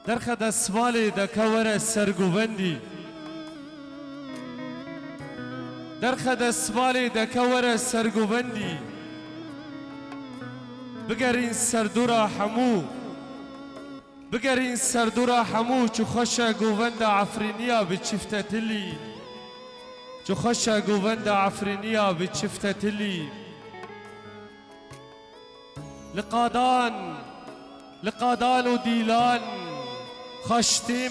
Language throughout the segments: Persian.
درخ دسمال دکور سرگوبندی درخ دسمال دکور سرگوبندی بگرین سردورا حمو بگرین سردورا حمو چو خوش گووند عفرینیا بچفتتلی چو خوش گووند عفرینیا بچفتتلی لقادان و دیلان خشتی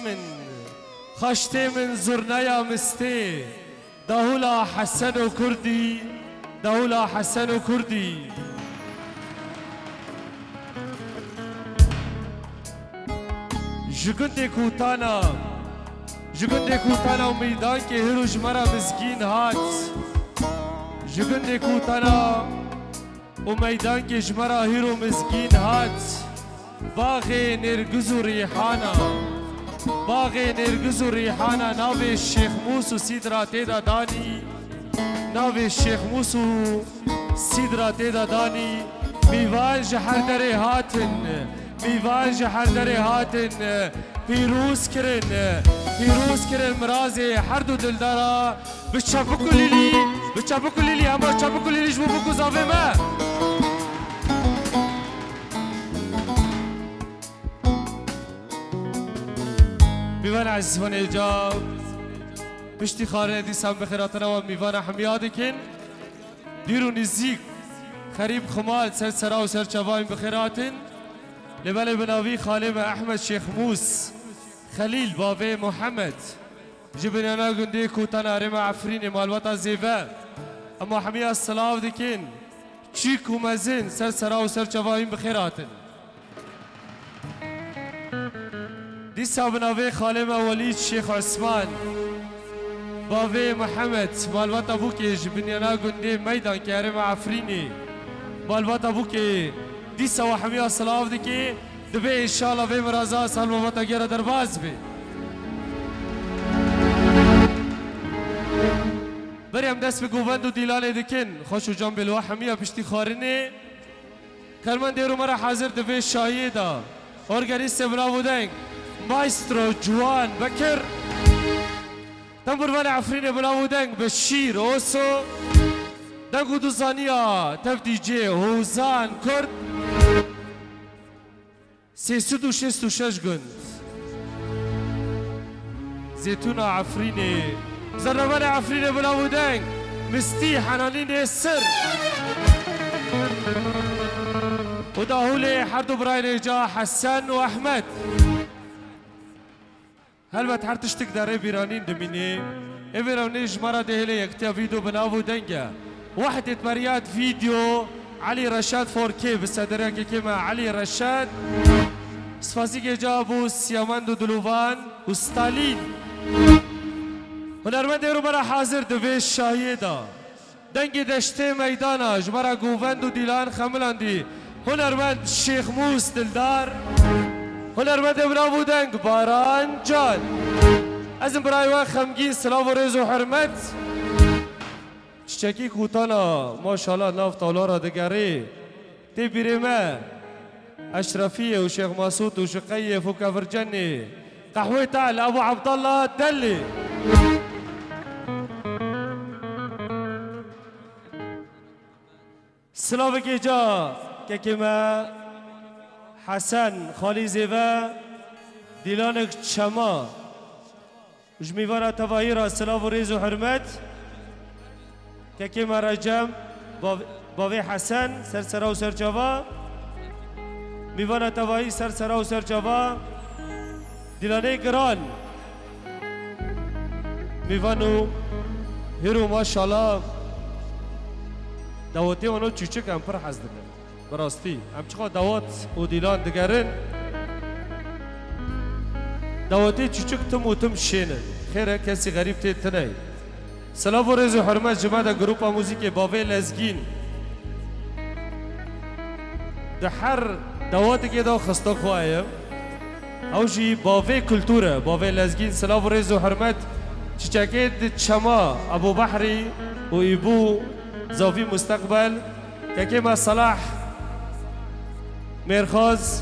من زرنیا مستی دهولا حسن و کردی دهولا حسن و کردی جگنده کوتانا و میدان که هروج مرا مسکین هات جگنده کوتانا و میدان که جمرا هیرو مسکین هات باغ نرگز و ریحانا باغ نرگز و ریحانا ناو شیخ موسو سیدرا تیدا دانی ناو شیخ موسو سیدرا تیدا دانی میوان جهر در هاتن میوان جهر در هاتن پیروز کرن مرازی هر دو دلدارا بچپکو لیلی اما چپکو لیلی جبو بکو زاوه ما میوان عزیزان اجاب پشتی خانه دیسان بخیراتنا و میوان حمیاده کن دیرو نزیک خریب خمال سر سرا و سر چوایم بخیراتن لبل بناوی خالم احمد شیخ موس خلیل بابه محمد جبنانا گنده کوتان آرم عفرین مالوطا زیبه اما حمیا الصلاة دکن چیک و مزن سر سرا و سر چوایم بخیراتن دیسا بناوی خالم ولید شیخ عثمان بابه محمد مالوطا بوکی جبنانا گنده میدان که آرم عفرینی مالوطا بوکی دیسا و حمیا الصلاة دکی دبی انشاءالله به مرازا سال مواتا گیره در باز بی بریم دست به گووند و دیلال دکن خوش و جان بلوه حمیا پشتی خارنه کرمان دیرو مرا حاضر دبی شایه دا ارگریست بلا بودنگ مایسترو جوان بکر تنبروان عفرین بلا بودنگ بشیر اوسو دنگو دوزانیا تفدیجه هوزان کرد 366 گند زيتون عفريني زربان عفريني بلا ودنگ مستي حنانين السر وداهولي حردو براين جا حسن واحمد هل بتحرتش تقدر بيرانين دميني بيرانين جمرة دهلي يكتب فيديو بناو دنگا وحدة مريات فيديو علي رشاد 4K بالصدرية كيما علي رشاد سفازی که جابو سیامند و دلوان و ستالین هنرمند رو برا حاضر دویش شاهیه دا دنگ دشته میدانا جمرا گووند و دیلان خملاندی هنرمند شیخ موس دلدار هنرمند ابراو دنگ باران جان از این برای وقت خمگین سلام و رز و حرمت چچکی کوتانا ماشاءالله ناف طاولا را دگری تی بیرمه اشرفيه وشيخ ماسوت وشقيه وكفرجني قهوه تعال ابو عبد الله الدلي سلامك جا كما حسن خالي زيفا ديلانك شما جميفانا تفاهيرا سلام وريز وحرمت كما رجم باوي حسن سرسرا وسرجوا میوان توایی سر سرا و سر جوا دیلانه گران میوانو هیرو ماشاءالله دواتی منو چوچک هم پر حز دکن براستی هم چقدر دوات و دیلان دگرن دواتی چوچک تم و تم شینه خیره کسی غریب تید تنه سلام و رز و حرمت جماعت گروپا موزیک باوی لزگین ده هر دواتی که دا خسته خواهیم اوشی باوی کلتوره باوی لزگین سلام و رز و حرمت چچکید چما ابو بحری و ایبو زاوی مستقبل که ما صلاح میرخاز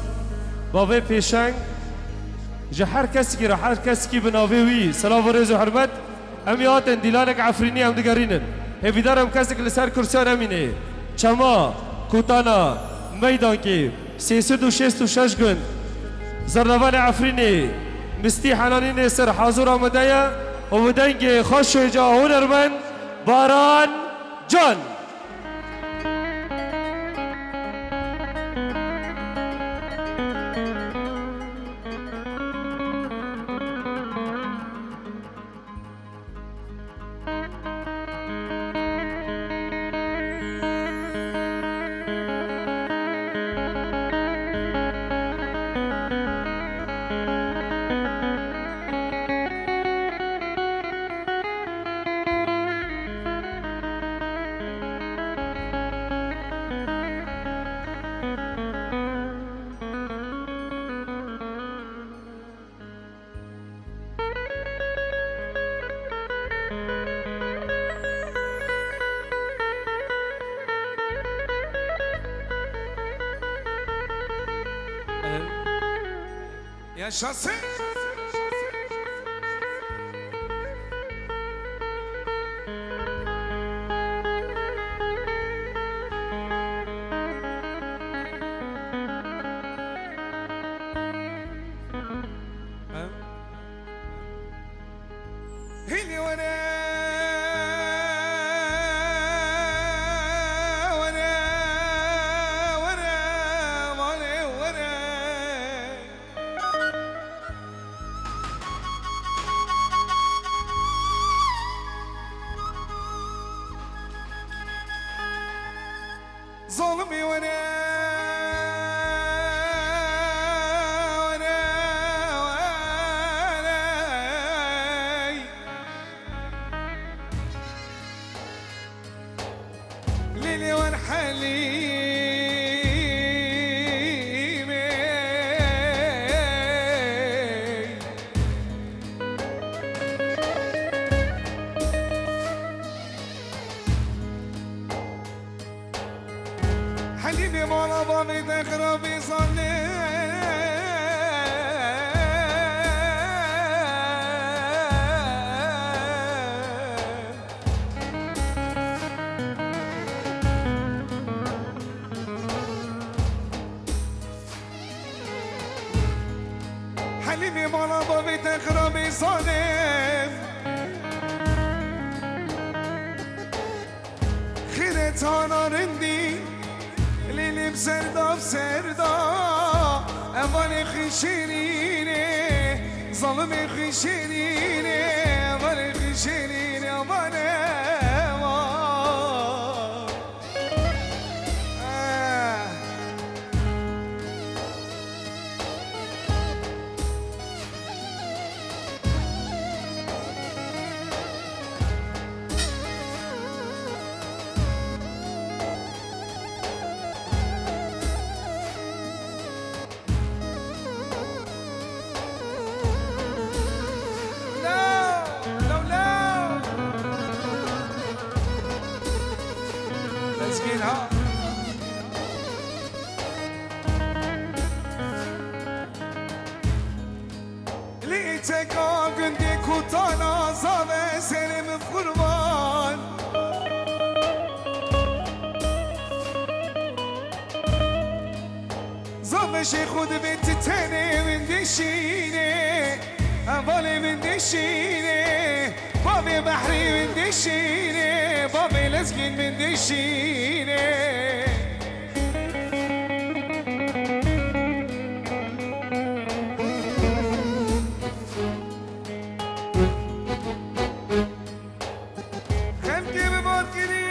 باوی پیشنگ جا هر کسی که را هر کسی که بناوی وی سلام و رز و حرمت امیاتن دیلانک عفرینی هم دگرینن هفیدارم کسی که لسر کرسیان امینه چما کوتانا میدان که 366 گند زرنوان عفرینی مستی حنانین سر حاضر آمده و بدنگ خوش و جا هنرمند باران جان Yaşasın. Hili ظلمي وانا ليلي وانا حليمي حليمي مولا بابي تقربي صلي حليمي مولا بابي تقربي صلي خيرت انا رندي ليلي بسردا بسردا أماني خشيريني ظلمي خشيريني أماني خشيريني أماني مسكينها لقيتك كنتي كوتانا صابة سلم في قربان زمش خود بنت تاني من دشيني أبالي من دشيني بابي بحري من دشيني بابي لسكين من دشيني خلقي بماركري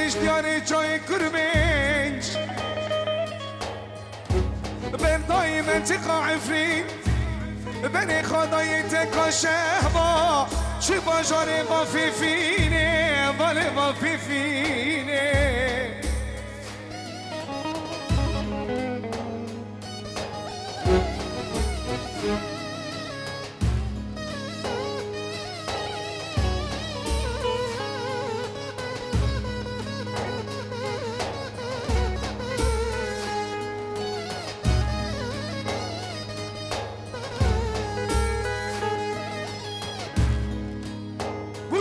اشتیاری چای کرمنج بن دای منطقه عفرین بن خدای تکا شهبا چی باجاره با فیفینه باله با فیفینه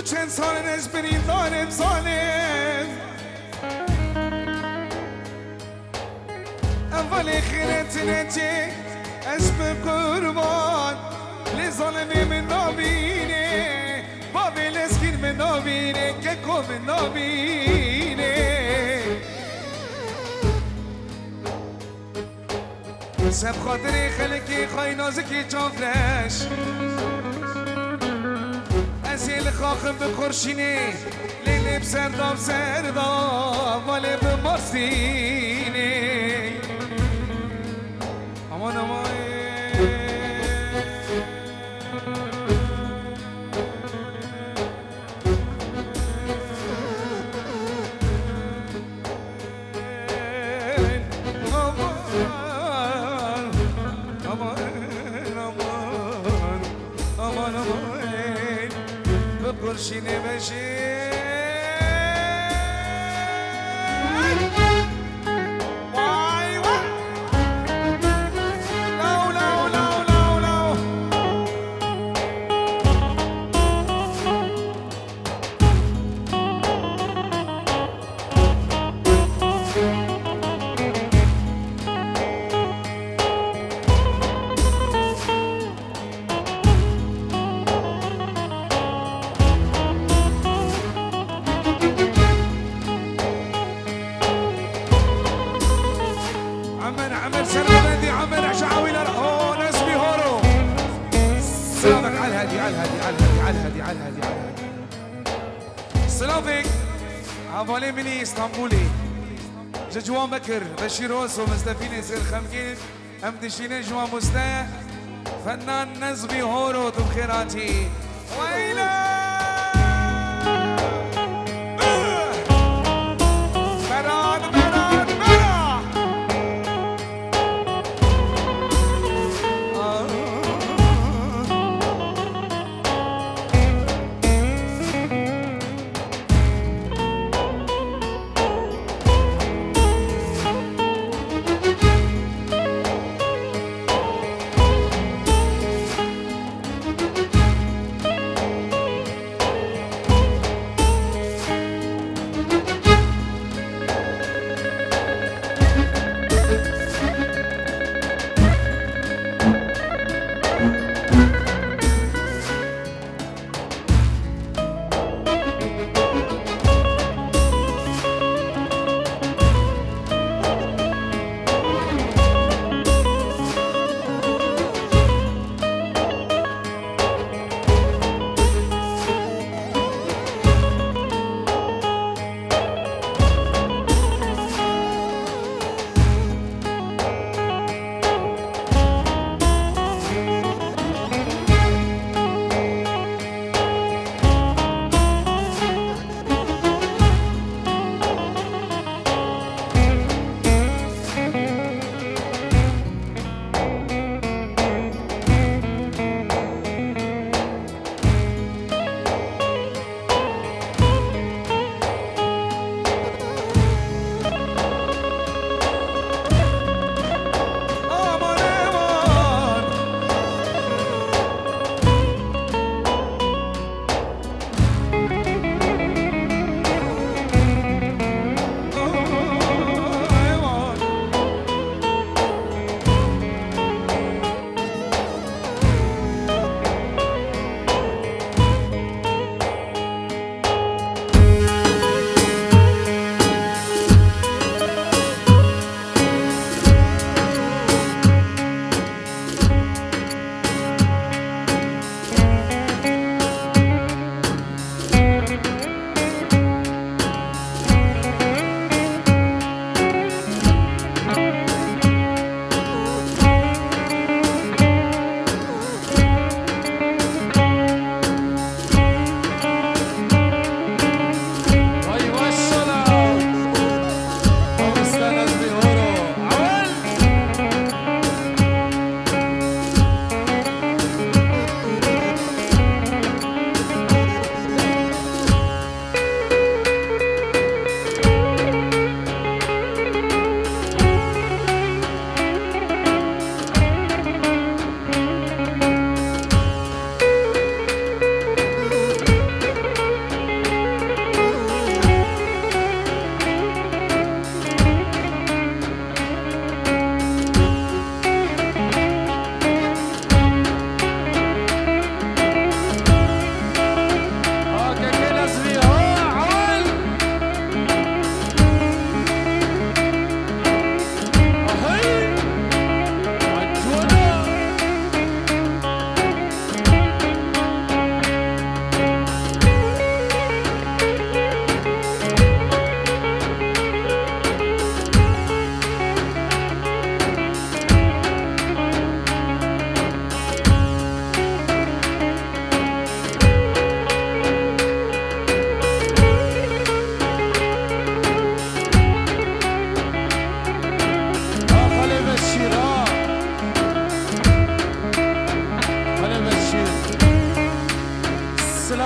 چند سال نجبرین دارم ظالم اول خیرت نجی اسم قربان لظالمی من نابینه بابی لسکین من نابینه که کو من نابینه سب خاطری خلکی خواهی نازکی جافلش ازیل خاخم به خورشینه لیلی بسردام سردام ولی به مستینه امان امان خورشینه بشه وای وای لو لو لو لو لو عمر سلامتي عمر عشاوي هو نسبي هورو سلامك على الهادي على الهادي على الهادي على الهادي على الهادي على الهادي سلامك عوالي مني اسطنبولي جوان بكر بشير روسو مستفين سير خمكين امدشين جوان مستاء فنان نسبي هورو تبخيراتي ويلا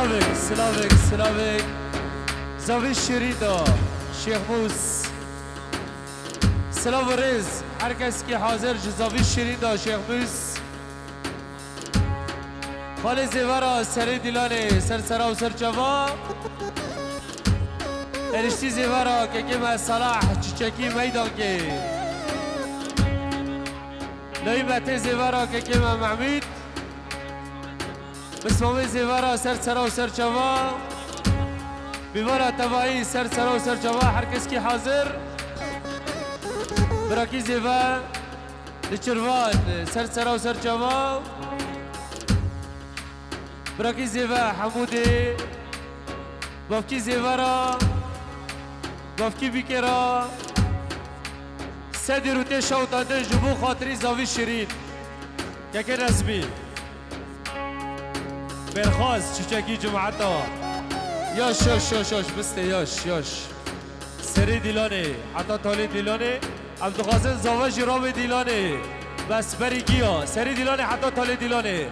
سلامك سلامك سلامك زاوی الشريطة شيخ موس سلام و رز هر کس که حاضر جزاوی الشريطة شيخ موس خالی زیورا سر دیلانه سر سرا و سر جوا ارشتی زیورا که کم صلاح چچکی میدان که لایمت زیورا که کم محمید بسمامه زیورا سر سرا و سر جوا بیوارا تبایی سر سرا و سر جوا هر کس که حاضر براکی زیور لچروان سر سرا و سر جوا براکی زیور حمودی بافکی زیورا بافکی بیکرا سدی روته شوتانده جبو خاطری زاوی شیرین که که نزمی برخواست چچکی جمعتا یاش یاش یاش یاش بسته یاش یاش سری دیلانه حتی تالی دیلانه عبدالقاسم زاوی جرام دیلانه بس بری گیا سری دیلانه حتی تالی دیلانه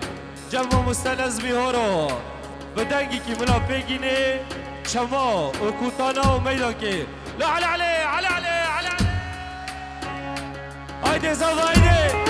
جمع مستنظمی ها رو به دنگی که ملا بگینه شما و کوتانا و میدان که لا علی علی علی علی علی علی هایده زاوی هایده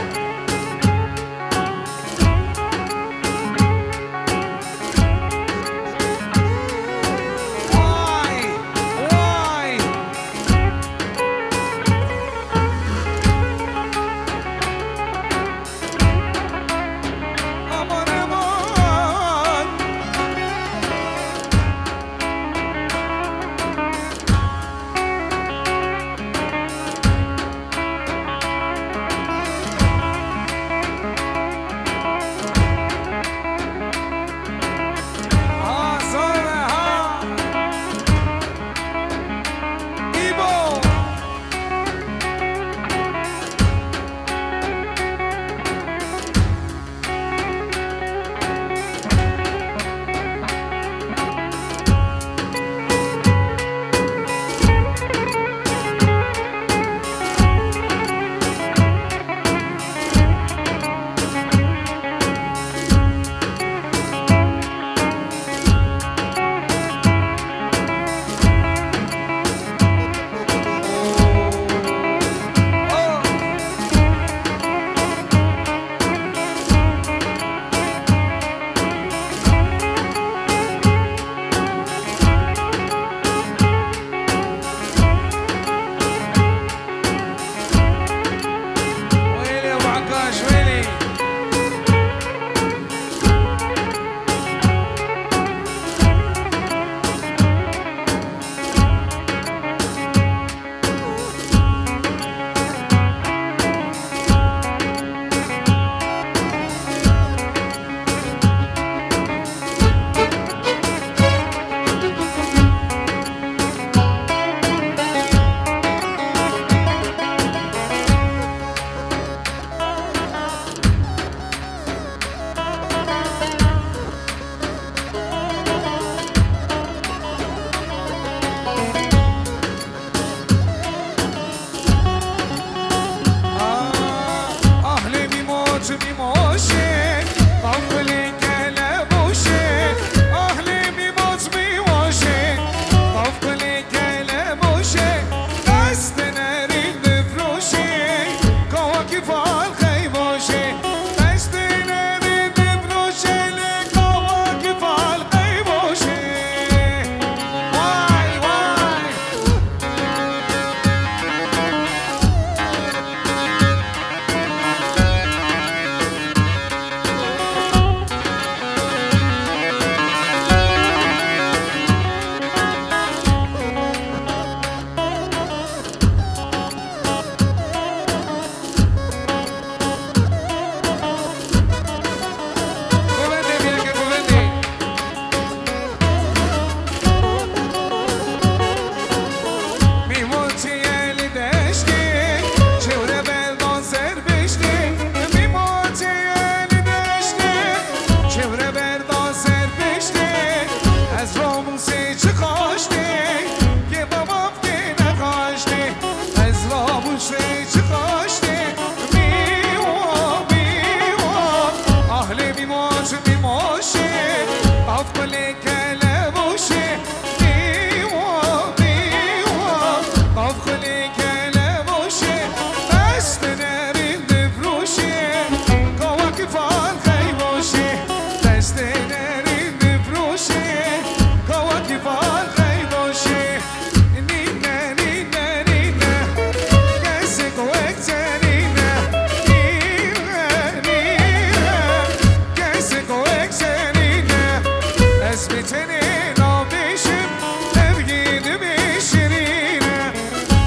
أثبتني لو بيشم بجيد بشرينة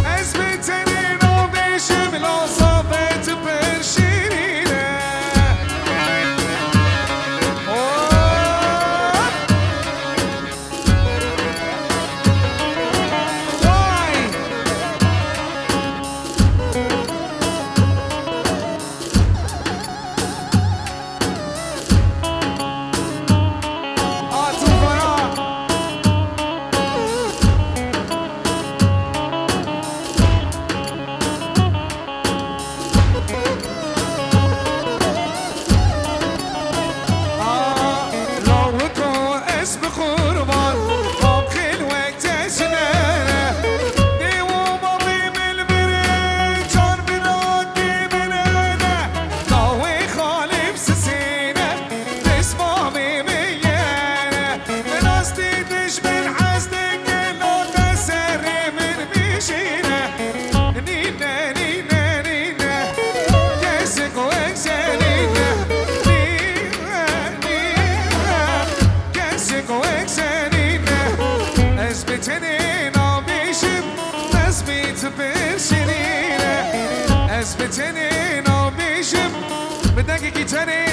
أثبتني لو بيشم لو صابت برشرينة أثبتني لو بيشم بدك كيتاني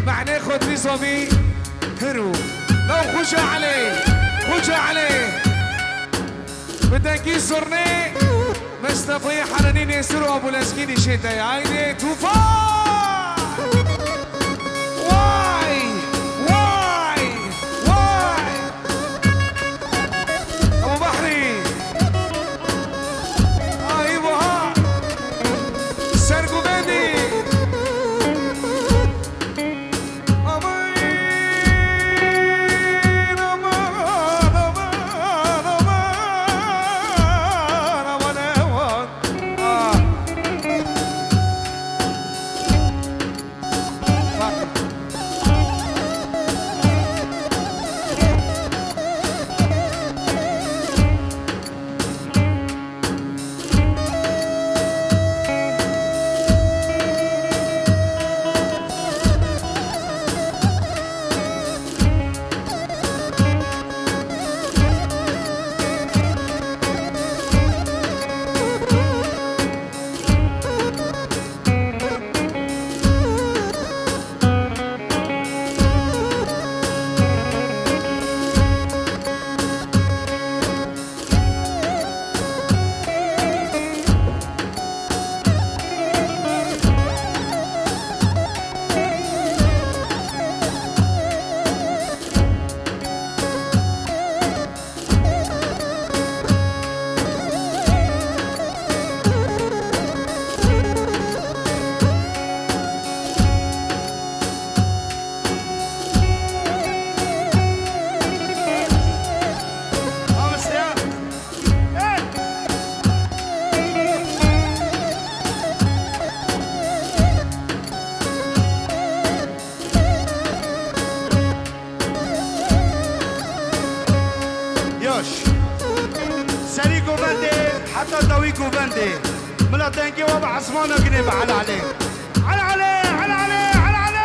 مع ناخد نظامي هرو لو خشى عليه بدك يزورني مستطيع حنانين يسروا ابو الاسكين شتاي عيني توفان واي ابو بحري ايوه سرقو بيدي سريكو بندي حتى تويكو بندي ملا تنكي وابا عصمانو قنيب على عليه على عليه على عليه على عليه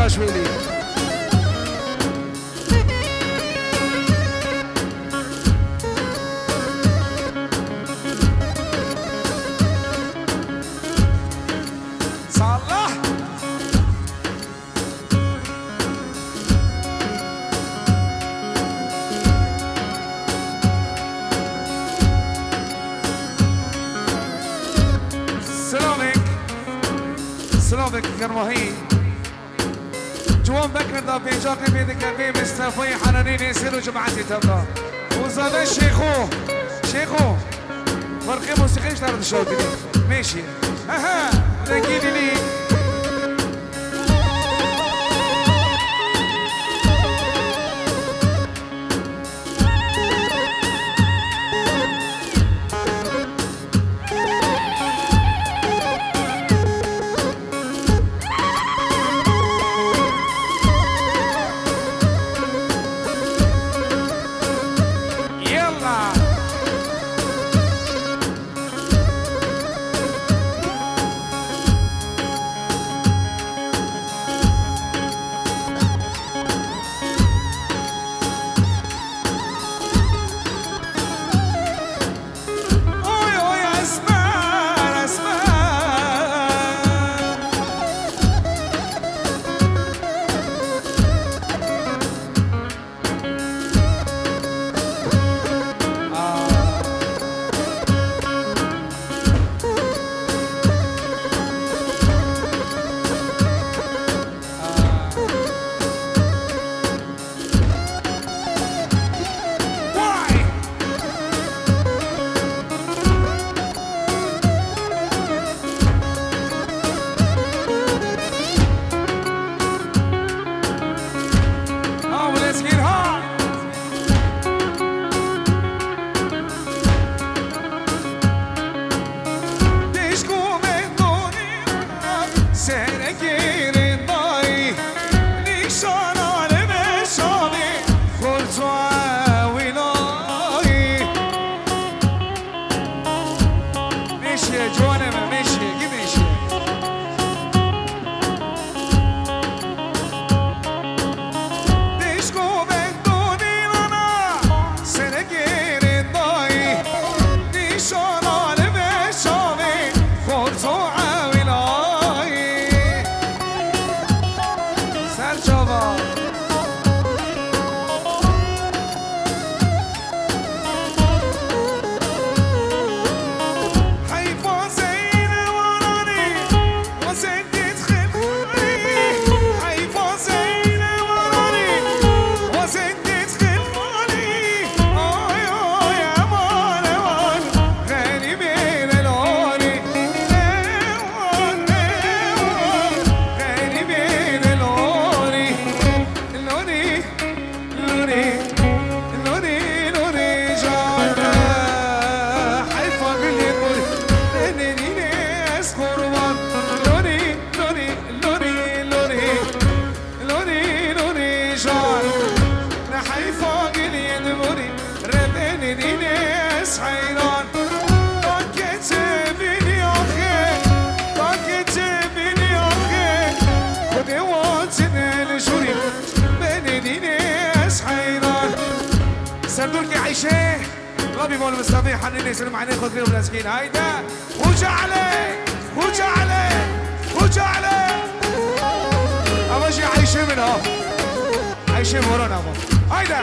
جاشويلي. صالح سلامك كرماهي جوان بكر دا بيجاك بيدك بي مستفي حنانين يسيروا جماعتي تبدا وزاد شيخو فرقي موسيقى اشتغل الشوط ماشي اها نجيني لي سردوركي عايشة ربي مول مستفي حنين يسلم عليه خذ فيهم الاسكين هيدا خوجة عليه خوجة عليه خوجة عليه أما شي عايشة منها عايشة ورانا أبا هيدا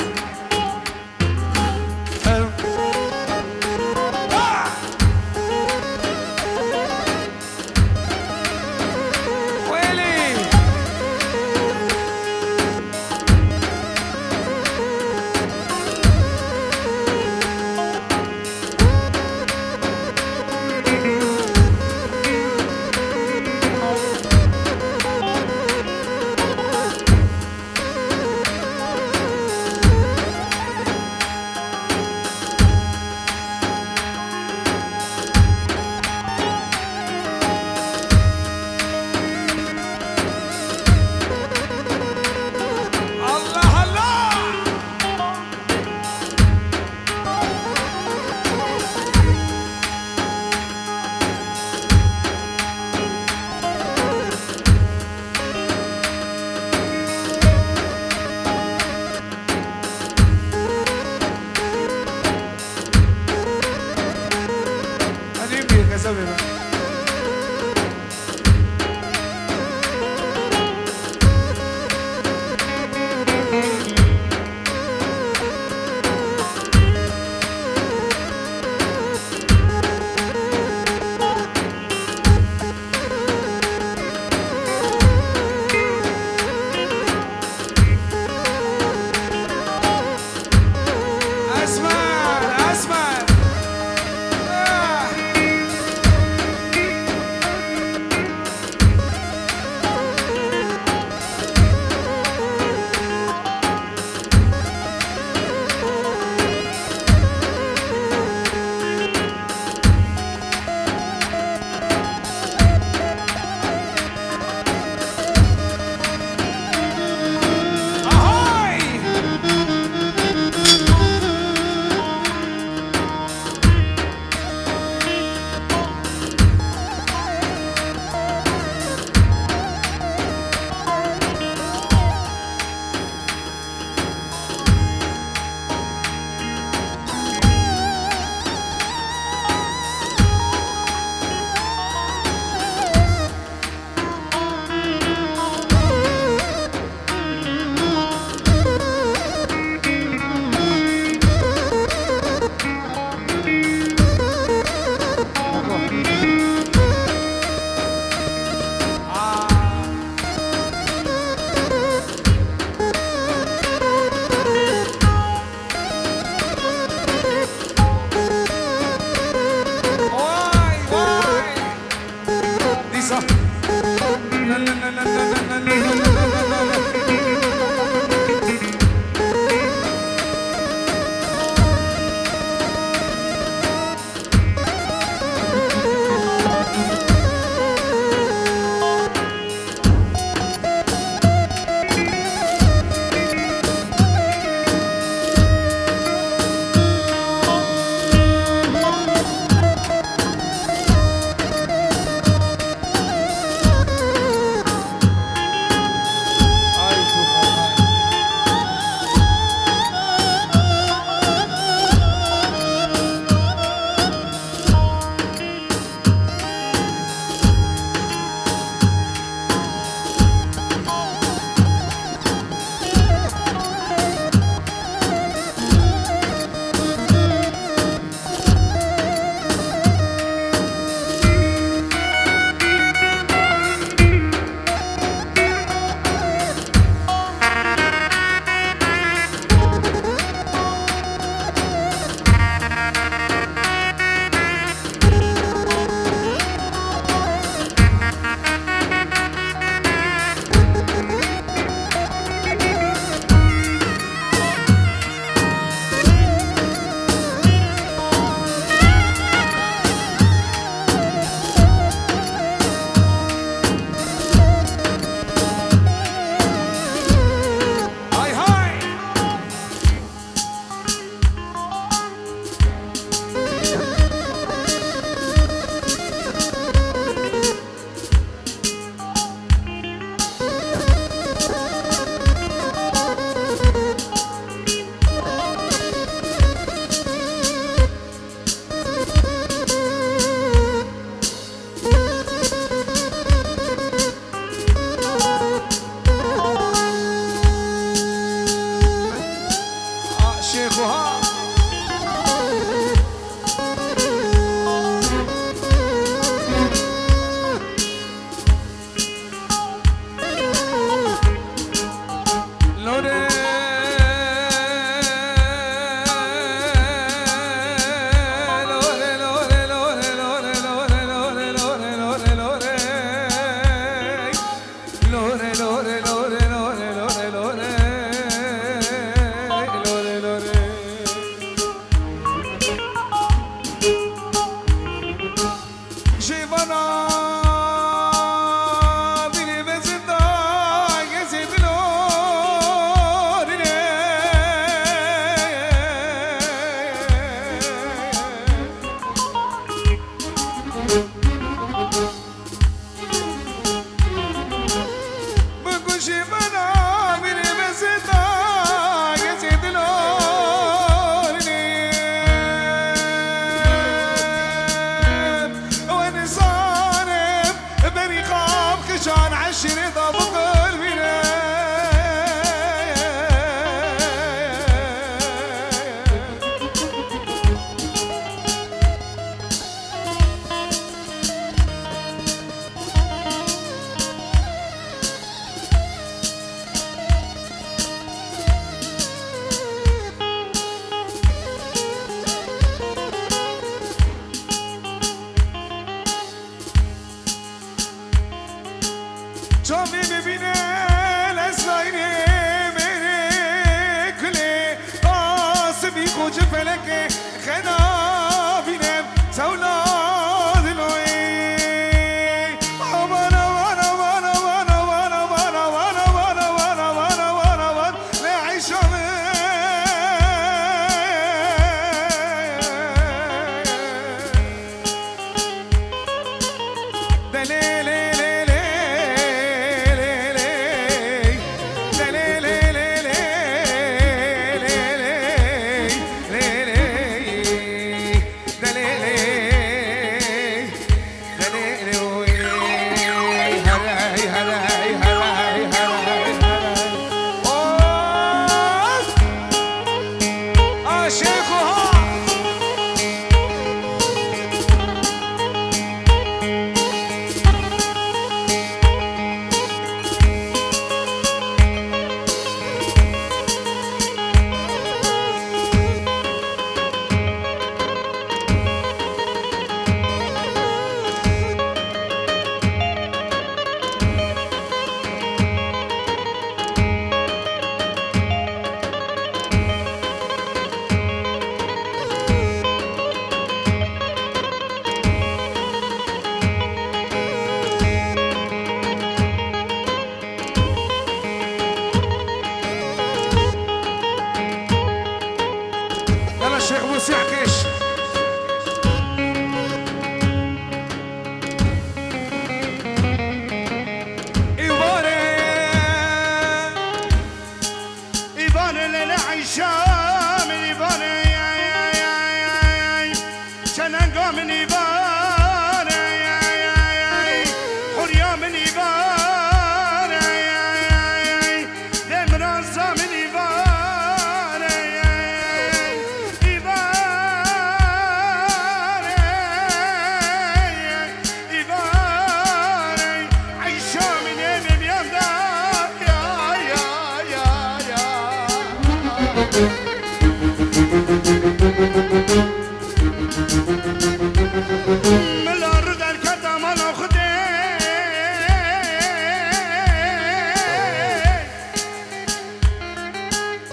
ملا رد الكتا مالا خدي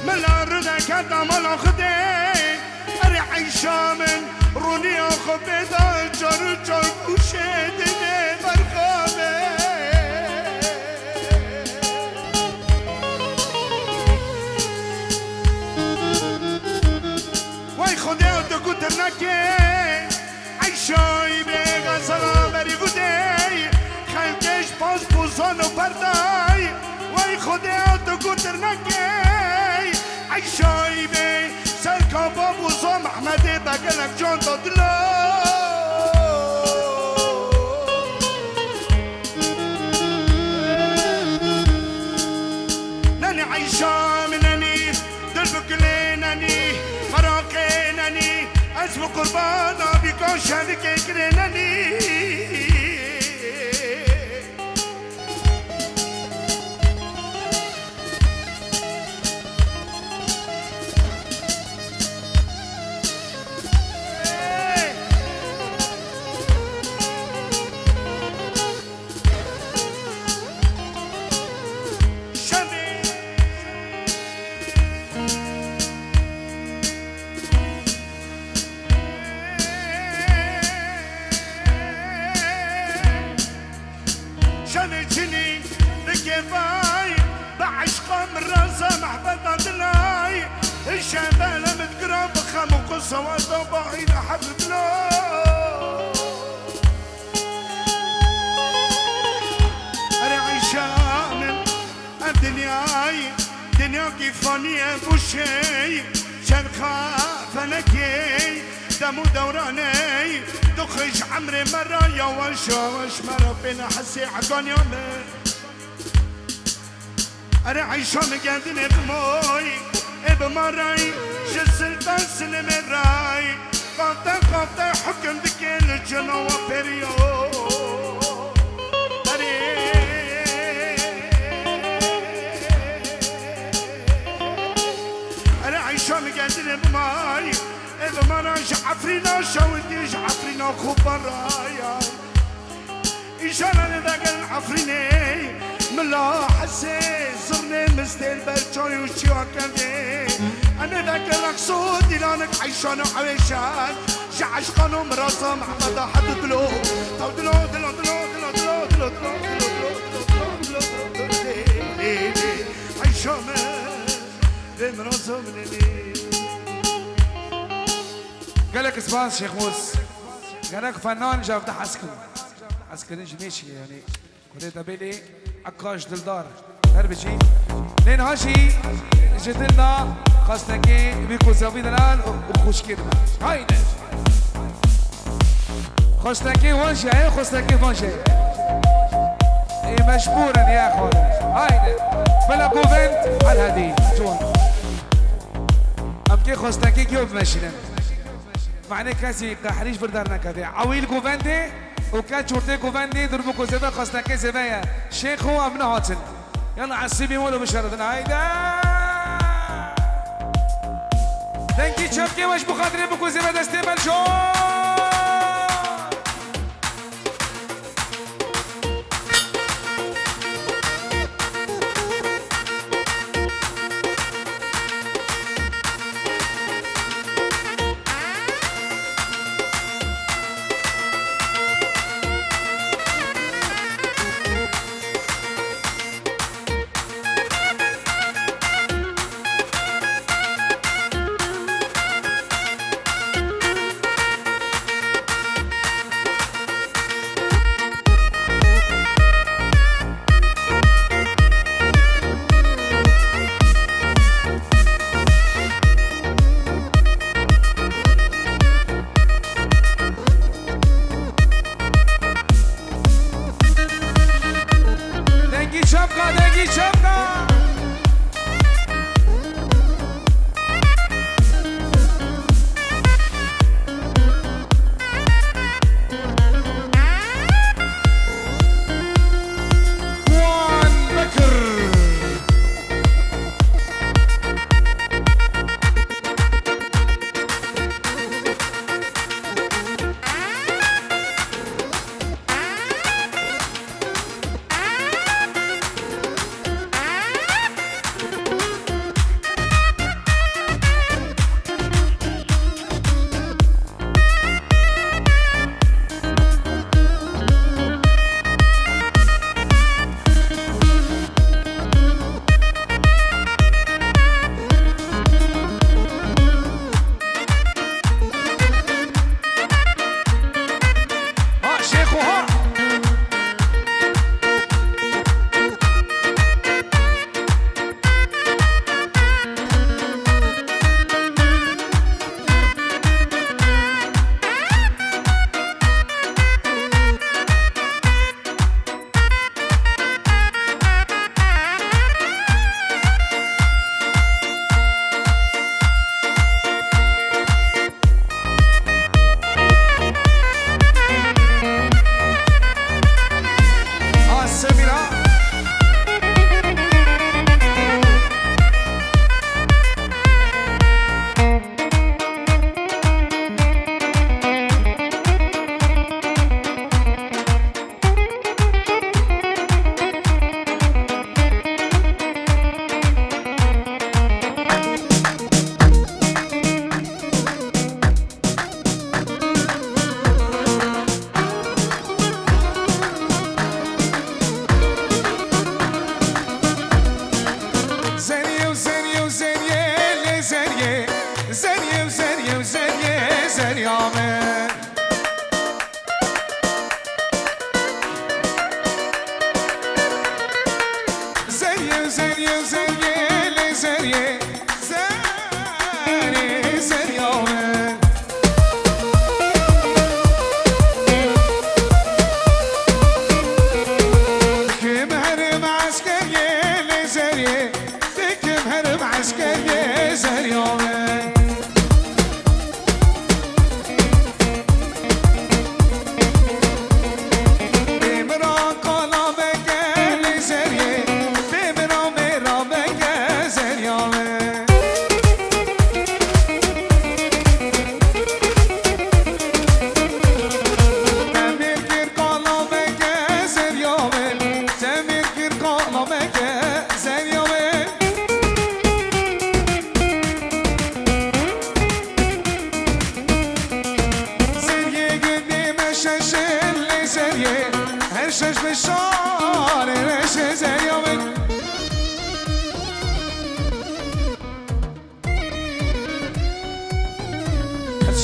ملا رد الكتا مالا خدي اريح شامن روني اخو بيدا جار جار وشيدني برقامي واي خدي ودكو ترنكي عيشاي بيغا سلام بري قدي خلقش باز بوزان و پرداي واي خدي ودكو ترنكي عيشاي بي سركا بابوزان محمدي بقلك جان دادلا ناني عيشا مناني دلبك ليناني فراقيناني اسم قربانا بيكون شارك كريناني شنجني بكيفاي بعشقه من راسه محبة دلاي الشبالة متقرب خم وقصة وطبعي لحب بلو أنا عيشة من الدنياي دنيا كيفانية بوشي شنخا فلكي دمو دوراني دخش عمري مرة يا وش مرة بين حسي عقانيوني أنا عيشة مقادني بموي بمراي جسلتان سلم الراي قاطع حكم دكين الجنوة بريو أنا عيشة مقادني بماي بمراي عفرينا شاوديش عفرينا خبرايا إشارة لذاك العفريني ملا حسين صرني مستيل برجوني وشي وكذي أنا ذاك المقصود دلانك عيشان وعويشان جعش قانون مراسة محمد حد دلو تو دلو دلو دلو دلو دلو دلو دلو دلو عيشان مراسة مني قالك اسبانس شيخ موس قالك فنان جاب ده عسكري جميشي يعني كلية بيلي عكاش دلدار هربجي لين هاشي جدلنا خاصناكي بيكو زاوي دلال وخوشكي هايدا خاصناكي وانشي هاي خاصناكي فانشي مجبورا يا اخوان هايدا بلا كوفنت على هادي جون امكي خاصناكي كيوف ماشينا معنى كاسي قحريش بردارنا كذا عويل كوفندي وكان شرطي كوفندي دربو كوزيبا خاصنا كيزيبايا شيخ هو ابن هاتن يلا عالسيبي مولو بشرتنا هايدا دنكي تشبكي واش بخاطري بكوزيبا دستي بالجون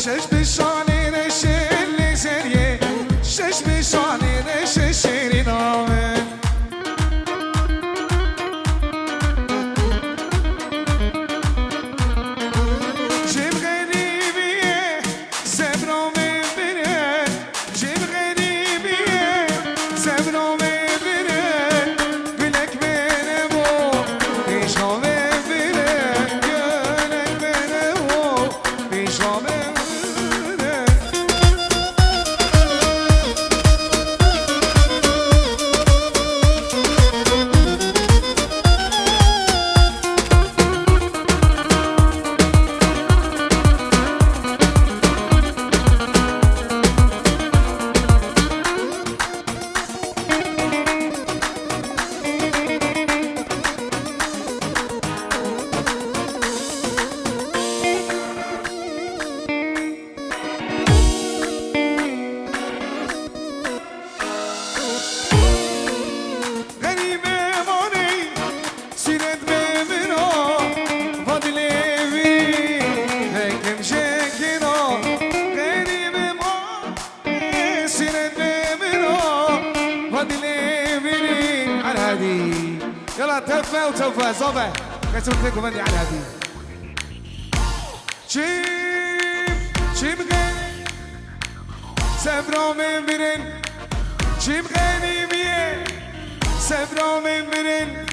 شش بشانی نشلی زریه شش بشانی نششری نامه جيب غريبية سبرو من بره جيب غريبية سبرو من بره قلك بينه مو بيشو من بره قلك بينه مو بيشو من بره يلا تفه وتوفه صوبه كسر فيكم مني على هذه شيب غني سفرو من برن شيب غني بيه سفرو من برن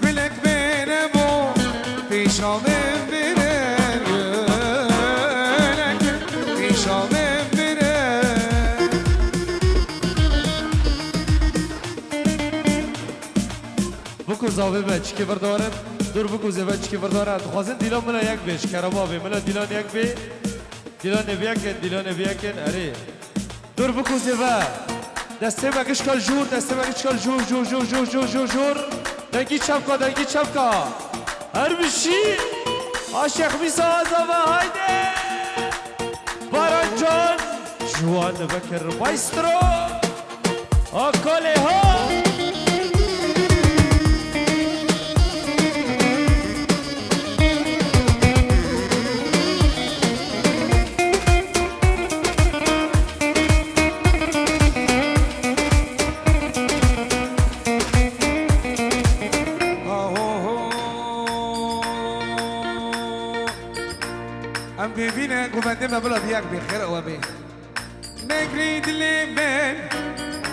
بلك بين ابو بيشو من برن بيشو من برن بکو زاوی بچ که بردارم دور بکو زاوی که بردارم خوازن دیلان ملا یک بیش کربابی ملا دیلان یک بی دیلان بیاکن اره دور بکو زاوی دسته مگش کل جور دسته مگش کل جور دنگی چپکا هر بشی عاشق میسا زاوی هایده باران جان جوان بکر مایسترو آکاله ها ام ببینه گفتم بلاد یک بخیر و به نگرید لیمن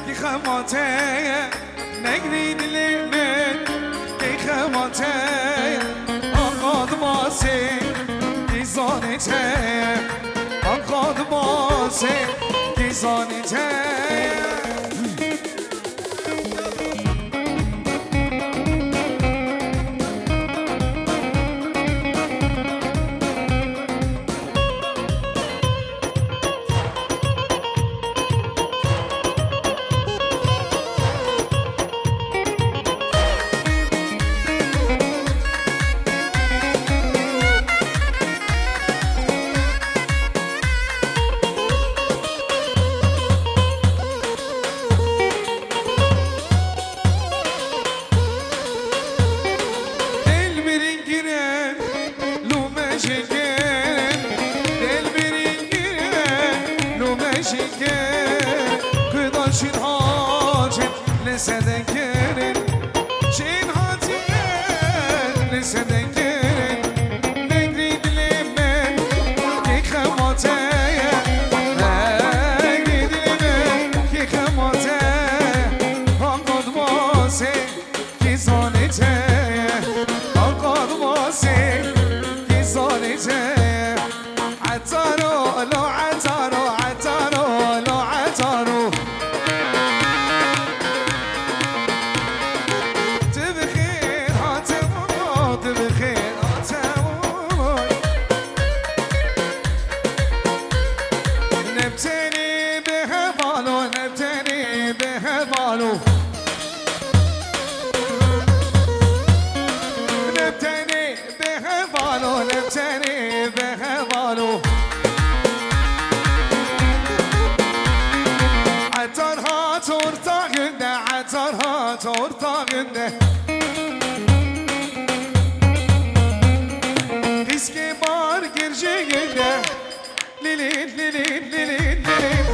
کی خماته نگرید لیمن کی خماته آقاد ماسه کی زانته آقاد ماسه کی زانته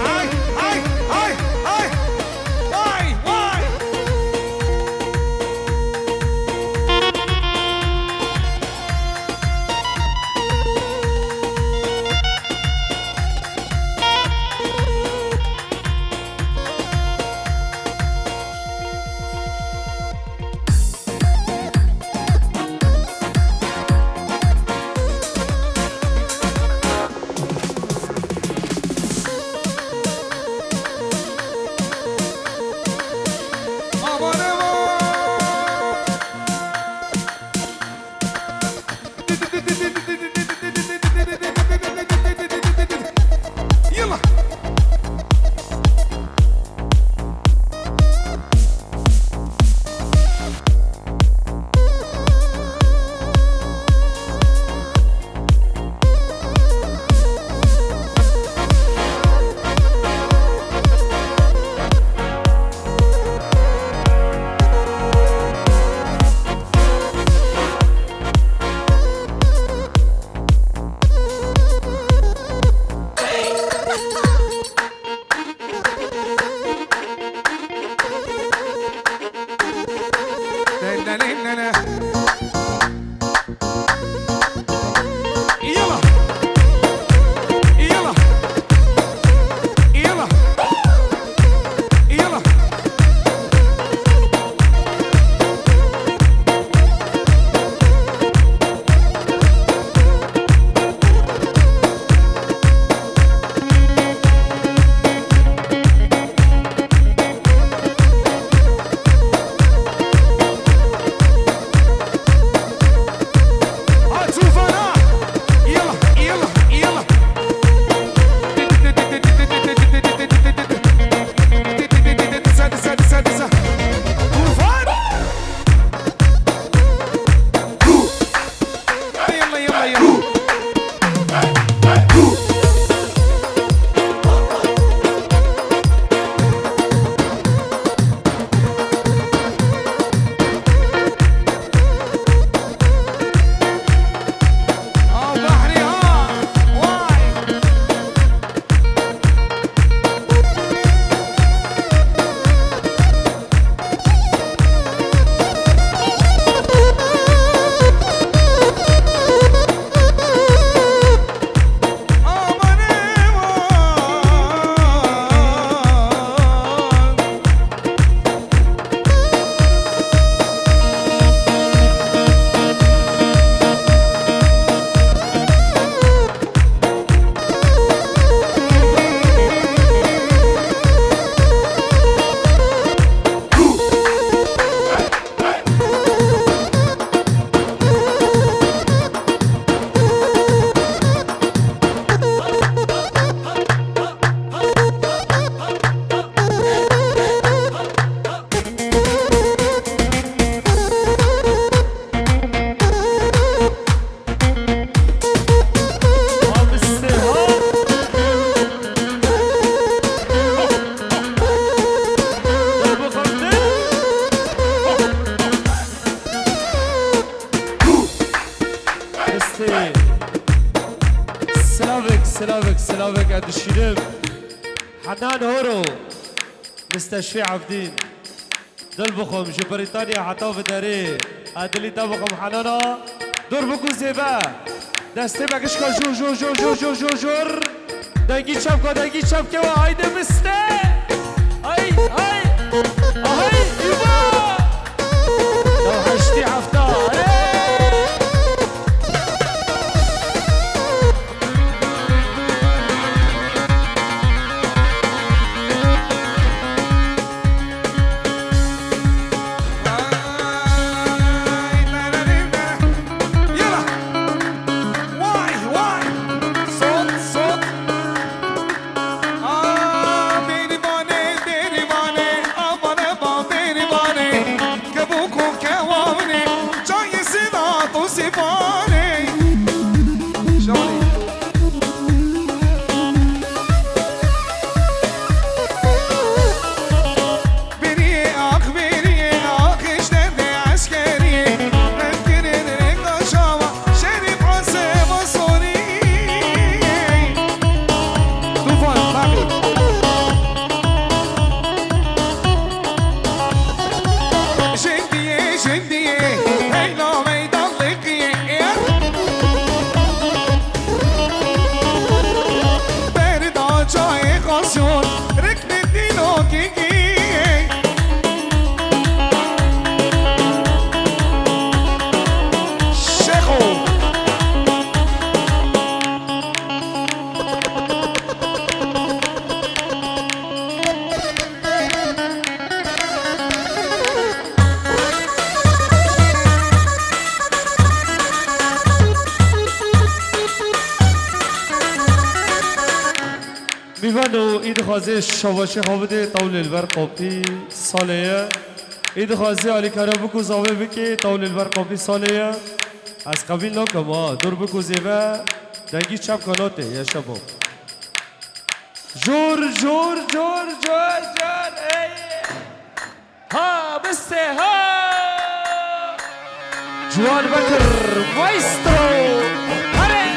هاي هاي هاي هاي واي واي يلا يلا يلا يلا يلا هاتوا فنا يلا يلا يلا سادسة طوفان يلا يلا يلا بحري واي سلامك قد الشرب حنان هورو مستشفى عبدين دل بخم جو بريطانيا حتى في داري ادلي تبخم حنانا دور بكو زيبا دسته بكش جو جو جو جو جو جو جور دنگی چپکه و هایده مسته ای ای ای ایبا دو هشتی هفته و اید خوازه شواشی خوابده طول البر قاپی سالیه اید خوازه آلی کارا بکو زاوه بکی طول البر قاپی سالیه از قبیل نکم دور بکو زیوه دنگی چپ کناته یا شباب جور جور جور جور جور ای ها بسته ها جوان بکر مايسترو هره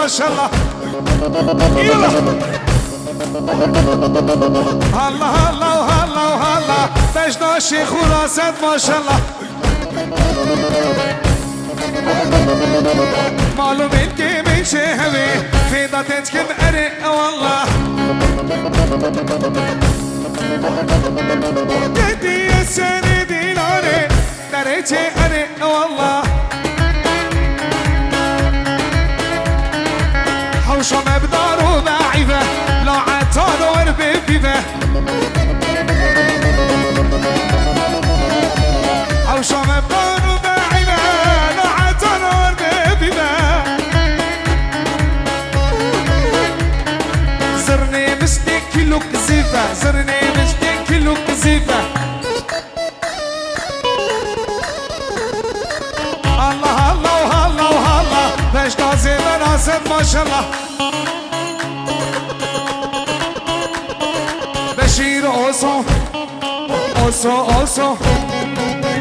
ما شاء الله يلا الله الله الله الله بجنا شيخ وراسد ما شاء الله معلوم انت من شهوي في ضتتكم ارق والله جدي يا سندي لاري دريتي ارق والله حوشة مبدار وضعيفة لا عطان وربي فيفا حوشة مبدار وضعيفة لا عطان وربي فيفا زرني مشتي كيلو كزيفة زرني مشتي كيلو كزيفة الله الله الله الله باش تازي براسد ما شاء الله بشير اوسو اوسو اوسو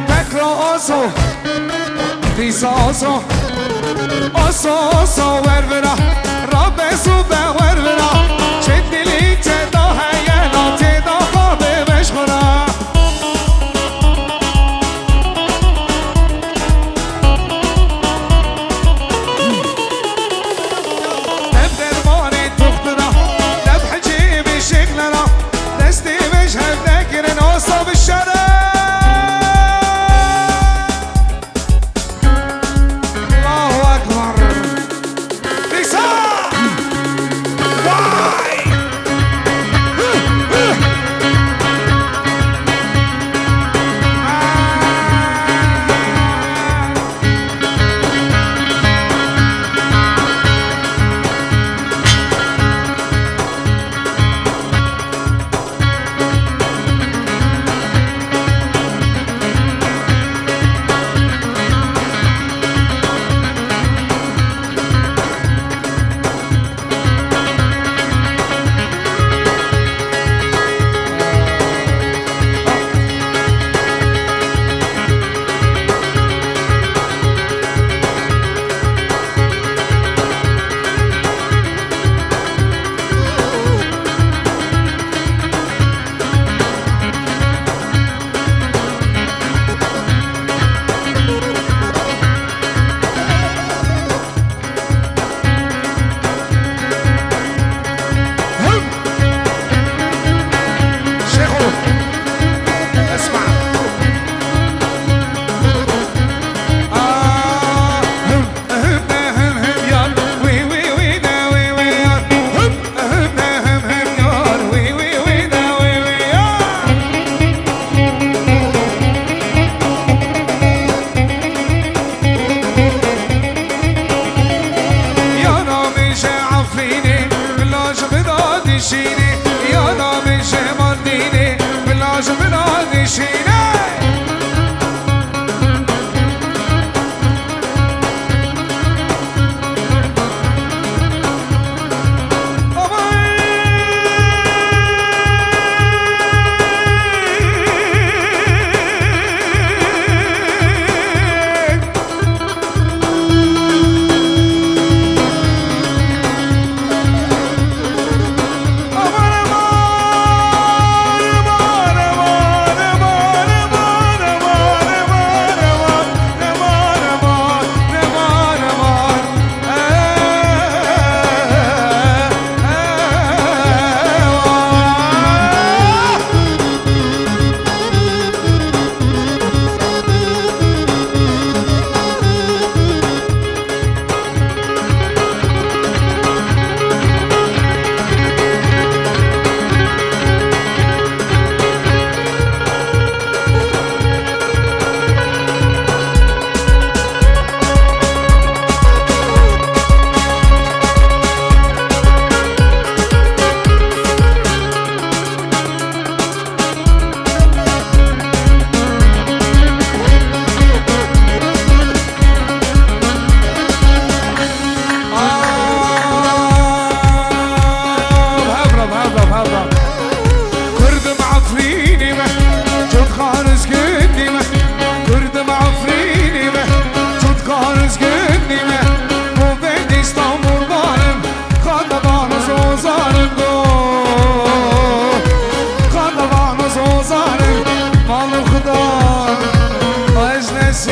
بكرو اوسو ريسا اوسو اوسو اوسو ورورا رب سوبا ورورا شدي لي تدا هيا تدا خواب مشغورا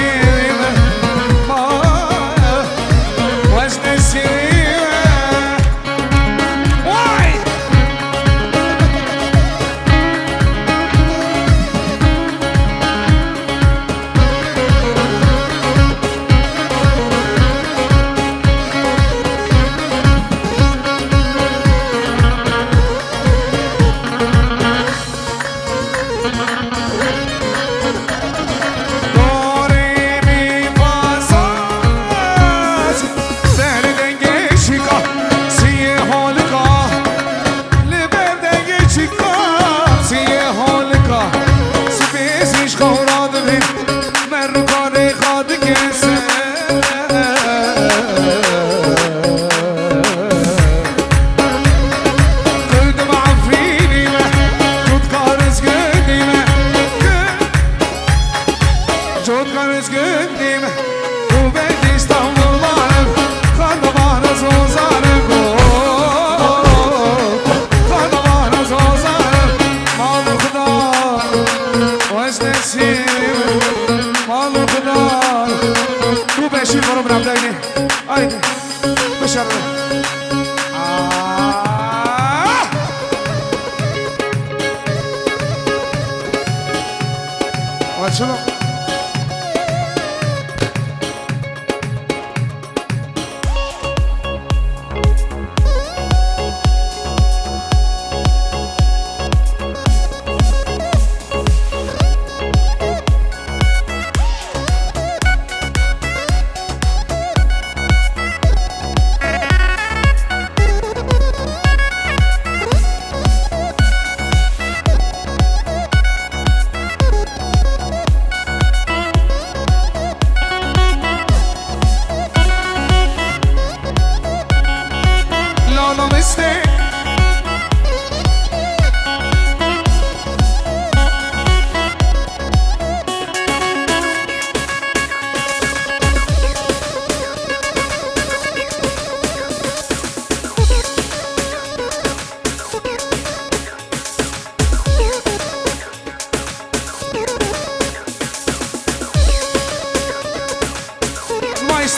نسيمة واش نسيمة واي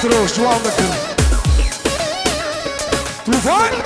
Maestro João da Cana. Tu vai?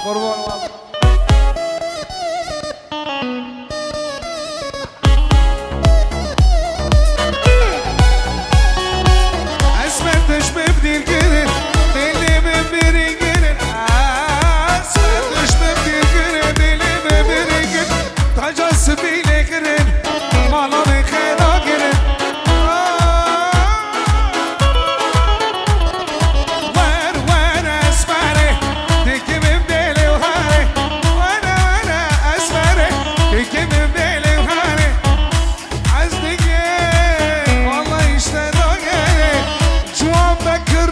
قربان والله. اسمتش ببدي القرن اللي ببري قرن اسمتش ببدي القرن اللي ببري قرن تجس بيلي قرن ما لوني خيرا قرن وين اسمري تكي ببديلي وهاري وانا اسمري تكي ببديلي وهاري عزدك والله يشتاقني جوان بكر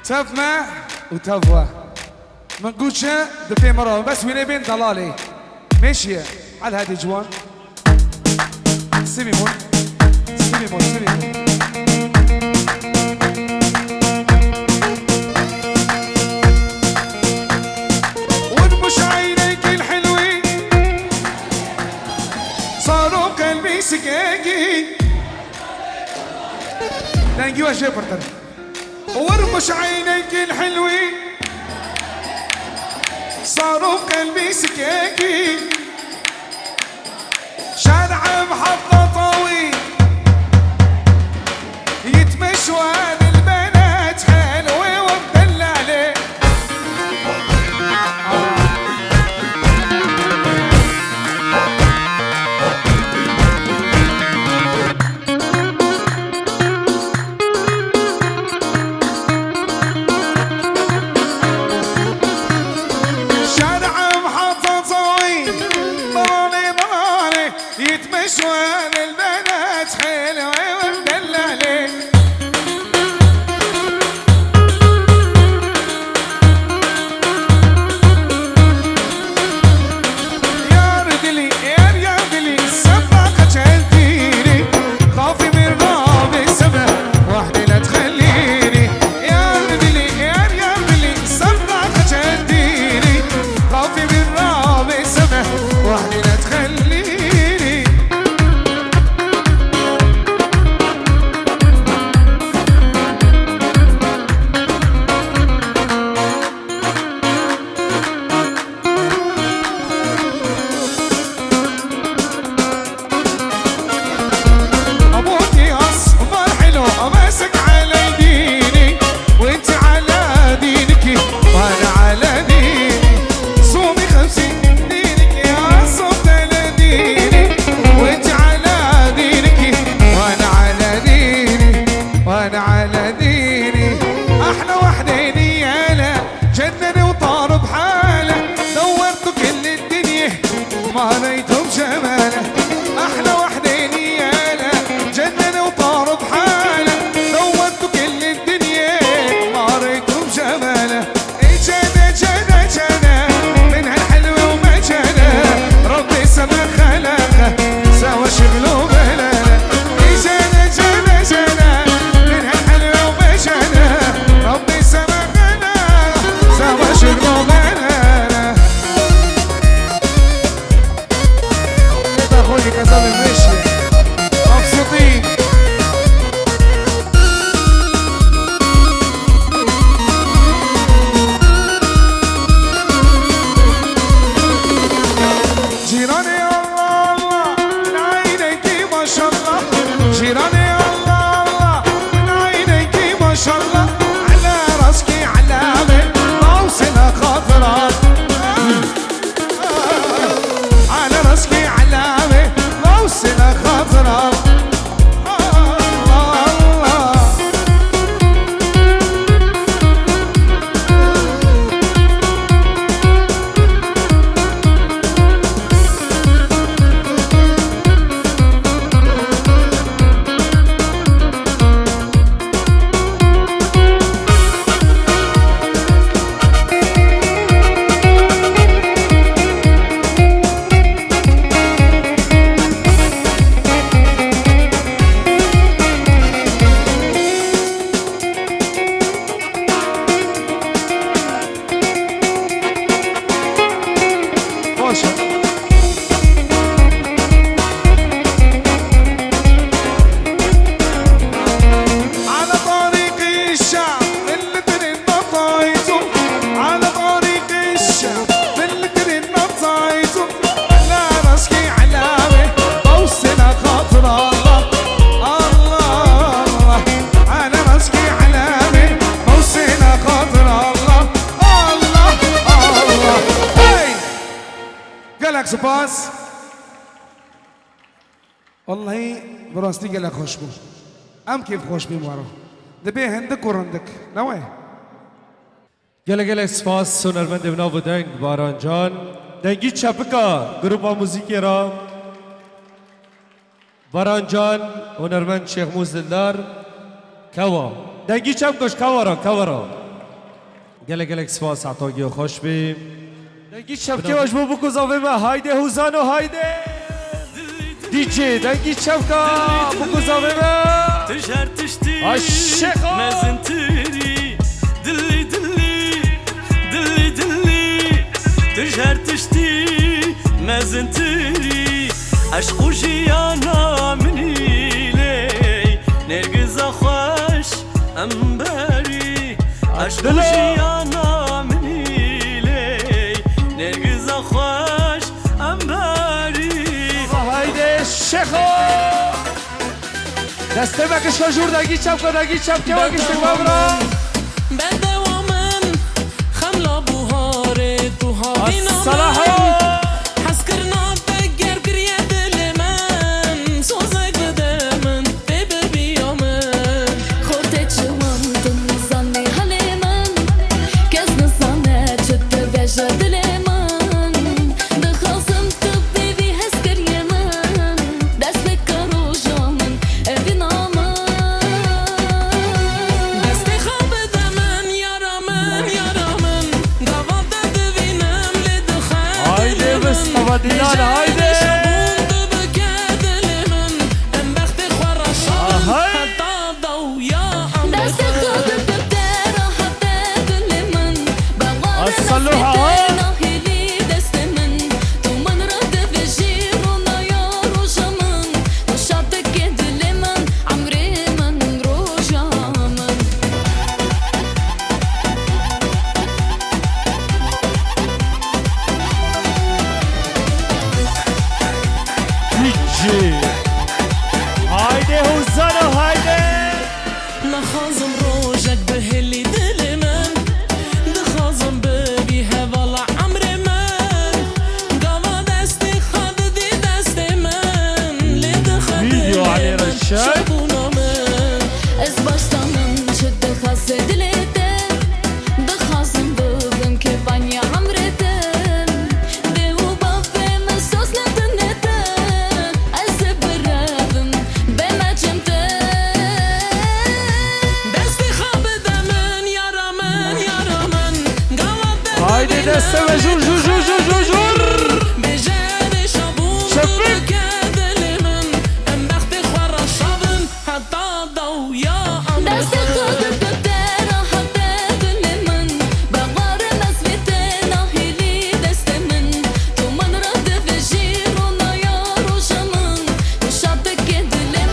تفمع وتفوى منقولش دبي مرة بس وين بين ضلالي ماشية على هادي جوان سيميمون سيميمون سيميمون ونمش عينيك الحلوين صاروا قلبي سكاكين لا نجيوها جبرتر ورمش عينيك الحلوين قلبي سكاكي شارع محطة طويل يتمشوا البنات حلوة ومدلعة يتمشوا البنات حلوة ومدلعة يا ردلي يا ردلي السباقة جلديني خافي من غاب السما وحدي لا تخليني يا ردلي يا ردلي السباقة جلديني خافي من غاب السما وحدي لا تخليني ما ريتم جماله احلى وحدين يالا جنن وطار بحاله دورتوا كل الدنيا ما ريتم جماله جنى جنى جنى من هالحلوه وما جنى ربي سما خلقه سوى شغله بلاله جنى جنى جنى من هالحلوه وما جنى ربي سما خلقه سوى شغله بلاله اخوي كسب المشي مبسوطين جيراني الله الله من عينيكي ما شاء الله جيراني الله الله من عينيكي ما شاء الله على راسكي علامة موسمها خضراء على راسكي علامة موسمها خضراء قالك سباس والله براستي قالك خوش بو ام كيف خوش بي مارو دبي هندك ورندك نوي گله سپاس هنرمند بناو دنگ باران جان دنگی چپکا گروپا موزیکی را باران جان هنرمند شیخ موزدلدار کوا دنگی چپ کش کوا را گله سپاس عطاگی و خوش بی دنگی چپکی واش بو بکو زاوه ما هایده هوزانو هایده دیجی دنگی چپکا بکو زاوه ما تجهر تشتي عشقا ما زنتري دلي دلي دلي دلي تجهر تشتي ما زنتري عشق وجيانا مني لي نرقز خوش أمباري عشق وجيانا مني لي نرقز دسته بکش که جور دگی چپ که دگی چپ که بکش تکمه برا بده و من خملا بوهاره تو هاوی الصلاح حس کرنا بگر گریه دل من سوزک بده من ببر بیا من خورده چوان تو نزانه حال من کس نزانه چه بجه دل من دخواستم تو بیبی حس کریه من دست بکارو جامن اوینا من دست خواب ده من یارا من گواده دوینم لدخم هایده بس قبادینان هایده شبون دو بکه دل من ام بخت خورا شان حتی دو یا دست خود ببده راحت دل من بغار الصلوها ناهیلی دست من تو من را دویجی رونا یا روژا من تو شادک دل من عمری من روژا من دیجی هایده حوزانو هایده نخازم روجك بهلي دل من دخازم ببي هوالا عمر من قاما دستي خاد دي دست من لدخل فيديو علي رشاد. شبونا من از baştanın çıktı hasedileten Dıkhazım bugün ki banya hamreten Devu bafeme sosladın eten Az bırakın ben acımten دستي خاب دمن يارا من قاما هایده دسته و جور جور جور جور جور جور بجاني شابون شبك. بكى دل من ام بختي خورا شابن حتى ضو يا Ders kudu köpte rahat dilimin Bağlar nasvete nahili destemin Tuman radı ve jiruna yaruşamın Kuşadık dilimin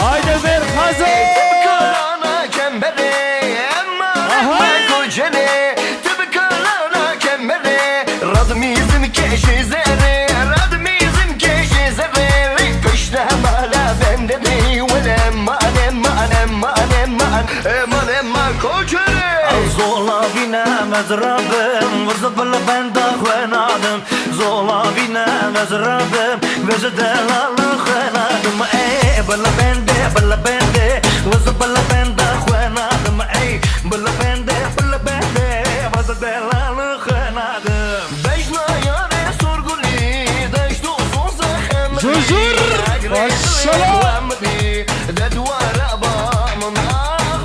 هایده بر خزو تبكرنا كمبري اما ما كوجني تبكرنا كمبري رضميزم كشي زري رضميزم كشي زري كشنا مالا بندني ولا ما كوجني زولا بينا مزرابم ورزبل بندا خوانادم زولا بينا مزرابم وزدل الله خوانادم اي بلا بندي وزبل بندا خوانادم اي بلا بندي وزدل الله خوانادم بجنا ياري سورغولي دجدو زوزا خمري جور جور. والسلام. ددوار ابا من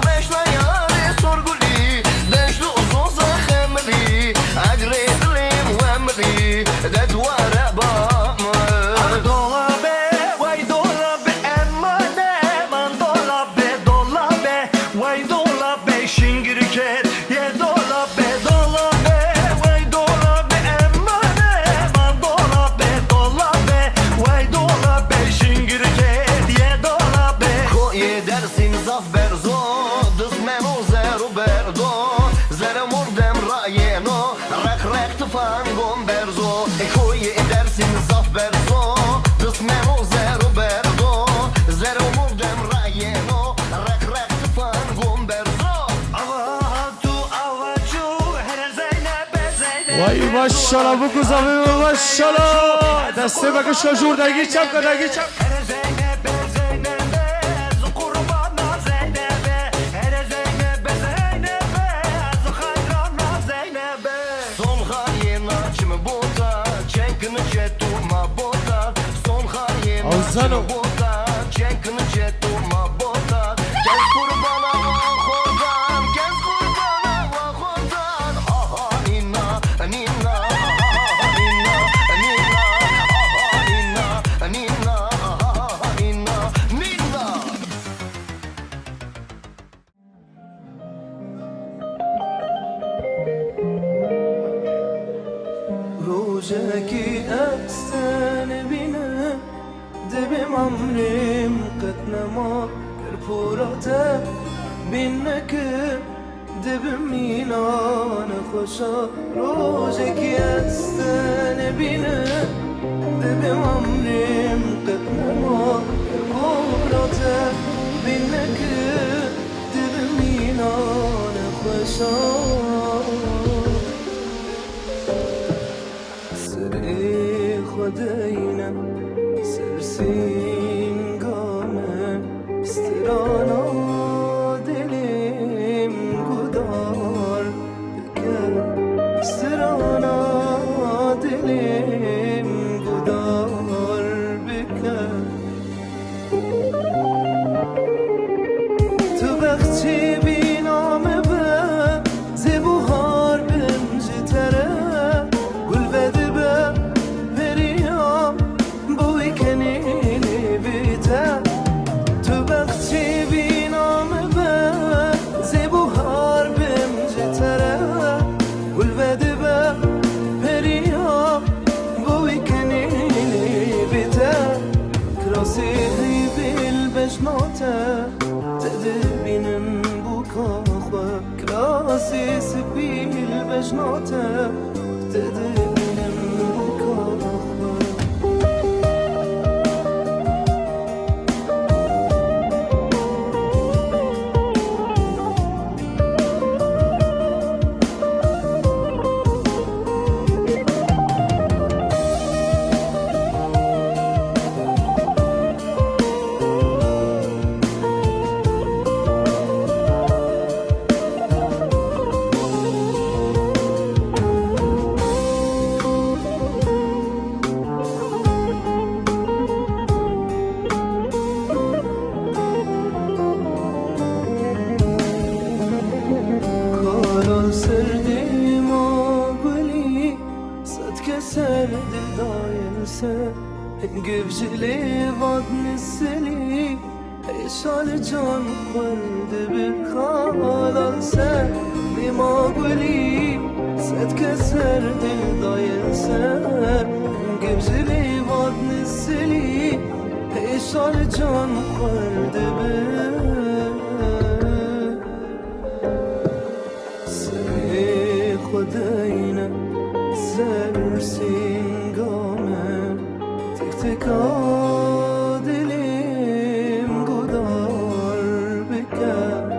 بجنا ياري سورغولي دجدو زوزا خمري اجري دليم وامري ددوار ابا دولابي واي دولابي امانه من دولابي واي دولابي شنگركت يا دولابي واي دولابي امانه من دولابي واي دولابي شنگركت يا دولابي خوي درسين زاف برزو دسمنو زرو بردو زر مردم راينو رخ تفانگم برزو خوي درسين زاف برزو دسمنو زرو بردو زر مردم راينو رخ تفانگم برزو اواتو هر زينب وای ماشالله بگو زمین ماشالله دسته بکش که جور دگی چپ که دگی چپ Auzano. روجكي أحسن بنا دبم عمري مقتنا ما كرفورته بينك دبم مينا نخشا روجكي أحسن بنا دبم عمري مقتنا ما كرفورته شام سری خداینا سرسین گامه استرانا دلیم گدار بکن استرانا دلیم گدار بکن تو بخچی بینامه به زبوهار بنجی تره گل بده به پریام بوی کنیلی بیته تو بخچی بینامه به زبوهار بنجی تره گل بده به پریام بوی کنیلی بیته کراسی هی بیل بجناته تدبینن بوكاخوة كراسي سبيل بجناته تدبينن بوكاخوة کاران سردیم آگلی صد کسر دل داینسه گفجلی واد نسلی ایشال جان خورده به کاران سردیم آگلی صد کسر دل داینسه گفجلی واد نسلی ایشال جان خورده به خداینا سرسین گامه تک تکا دلیم گدار بکن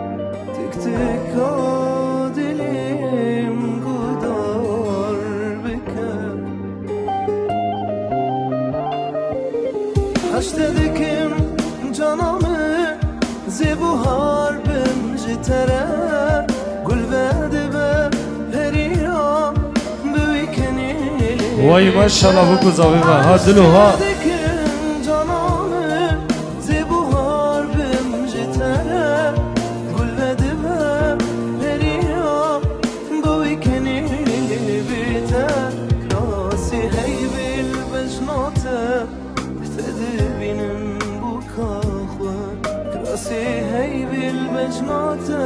تک تکا دلیم گدار بکن هشته دکم جانامه زبوهار بنجی تره گل بده به پریام بوی کنی وای ماشاءالله بگو زاوی ما ها دلو ها جانامه زبوهار بنجی تره گل بده به پریام بوی کنی بیته کراسی هی بیل بجناته تدبینن بوکاخوه کراسی هی بیل بجناته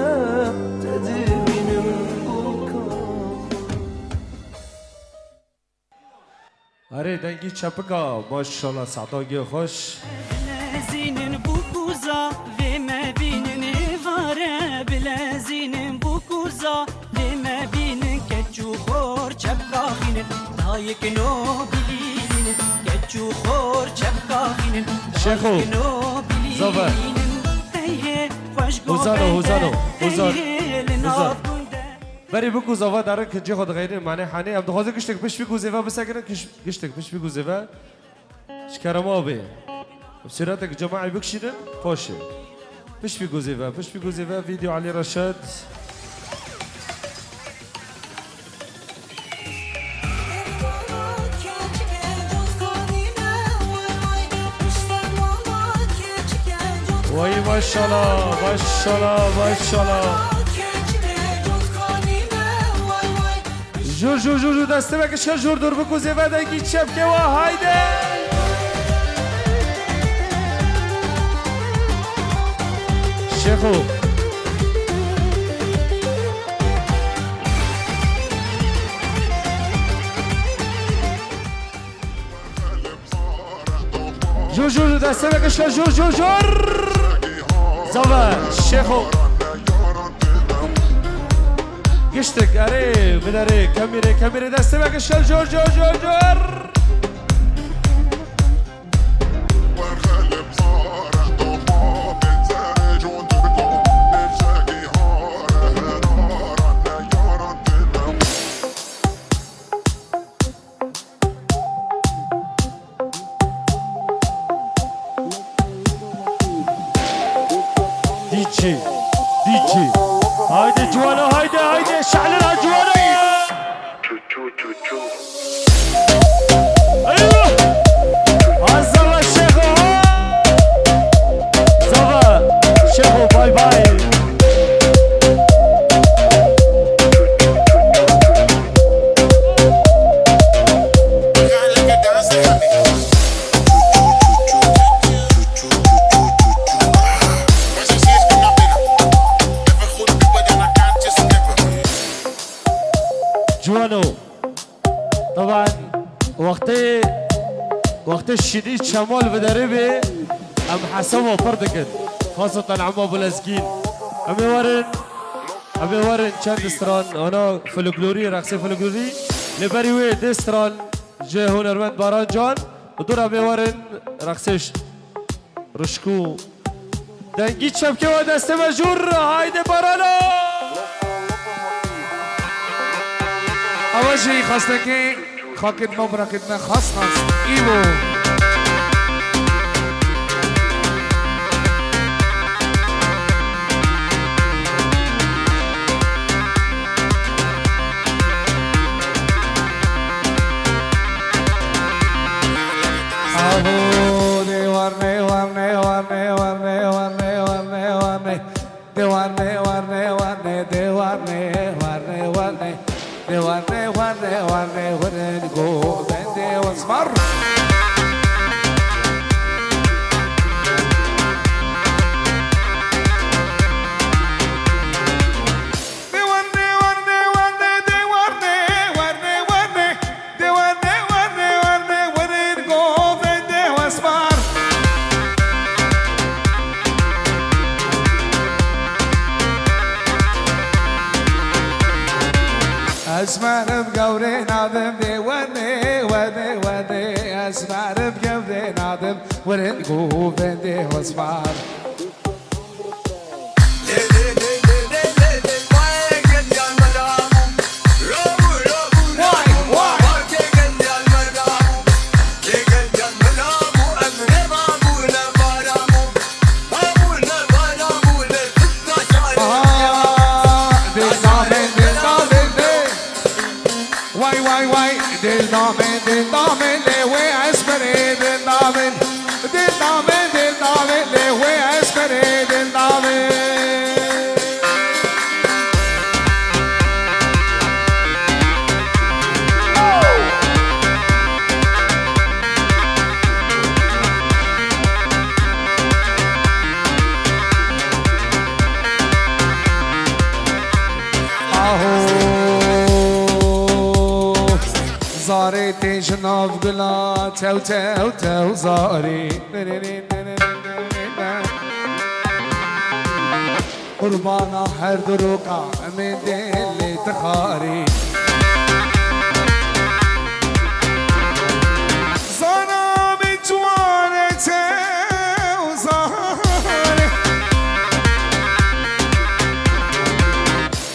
تدبینن بوکاخوه آره دنگی چپکا ماشاءالله سعداگی خوش بلازين بوكوزا لما بين نفاره بلازين بوكوزا لما بين كتشو خور شبكاخين دايك نو بلين كتشو خور شبكاخين شيخو زوبا هوزانو هوزانو هوزان هوزان بری بگو زاوا داره که جه خود غیره معنی حانی هم دخوازه کشتک پش بگو زیوه بسکنه کشتک پش بگو زیوه شکرم آبه بصورت که جماعی بکشیدن پاشه پش بگو زیوه ویدیو علی رشاد وای ماشاءالله ماشاءالله ماشاءالله جور جور جور جور دسته بکش که جور دور بکو زیوه دنگی چپ که و هایده شیخو جور جور دسته بکش که جور جور جور زاوه شیخو گشتک اره بداره کمیره دسته بکش که جور جور جور جور جوانو طبعا وقت الشديد شمال بدربي ام حسبه فردكت خاصة عمو ابو الازقين ابي ورن چند استران انا فلكلوري رقصي فلكلوري لبريوي دستران جه هنرمند باران جان ودور ابي ورن رقصش رشكو دنگی چپکه و دست مجور هایده بارانا اول شيء خاصتك خاكد مبركتنا خاص ايوه اسمع بقوري ناظم دي ودي ودي ودي اسمع بقوري ناظم ورد قوف دي واسمع del damen le voy a esperar del damen le voy a esperar del damen زاري تجنب قلا تو تو تو زاري قربانا هر دروكا من دل تخاري زانا بجوانه تو زاري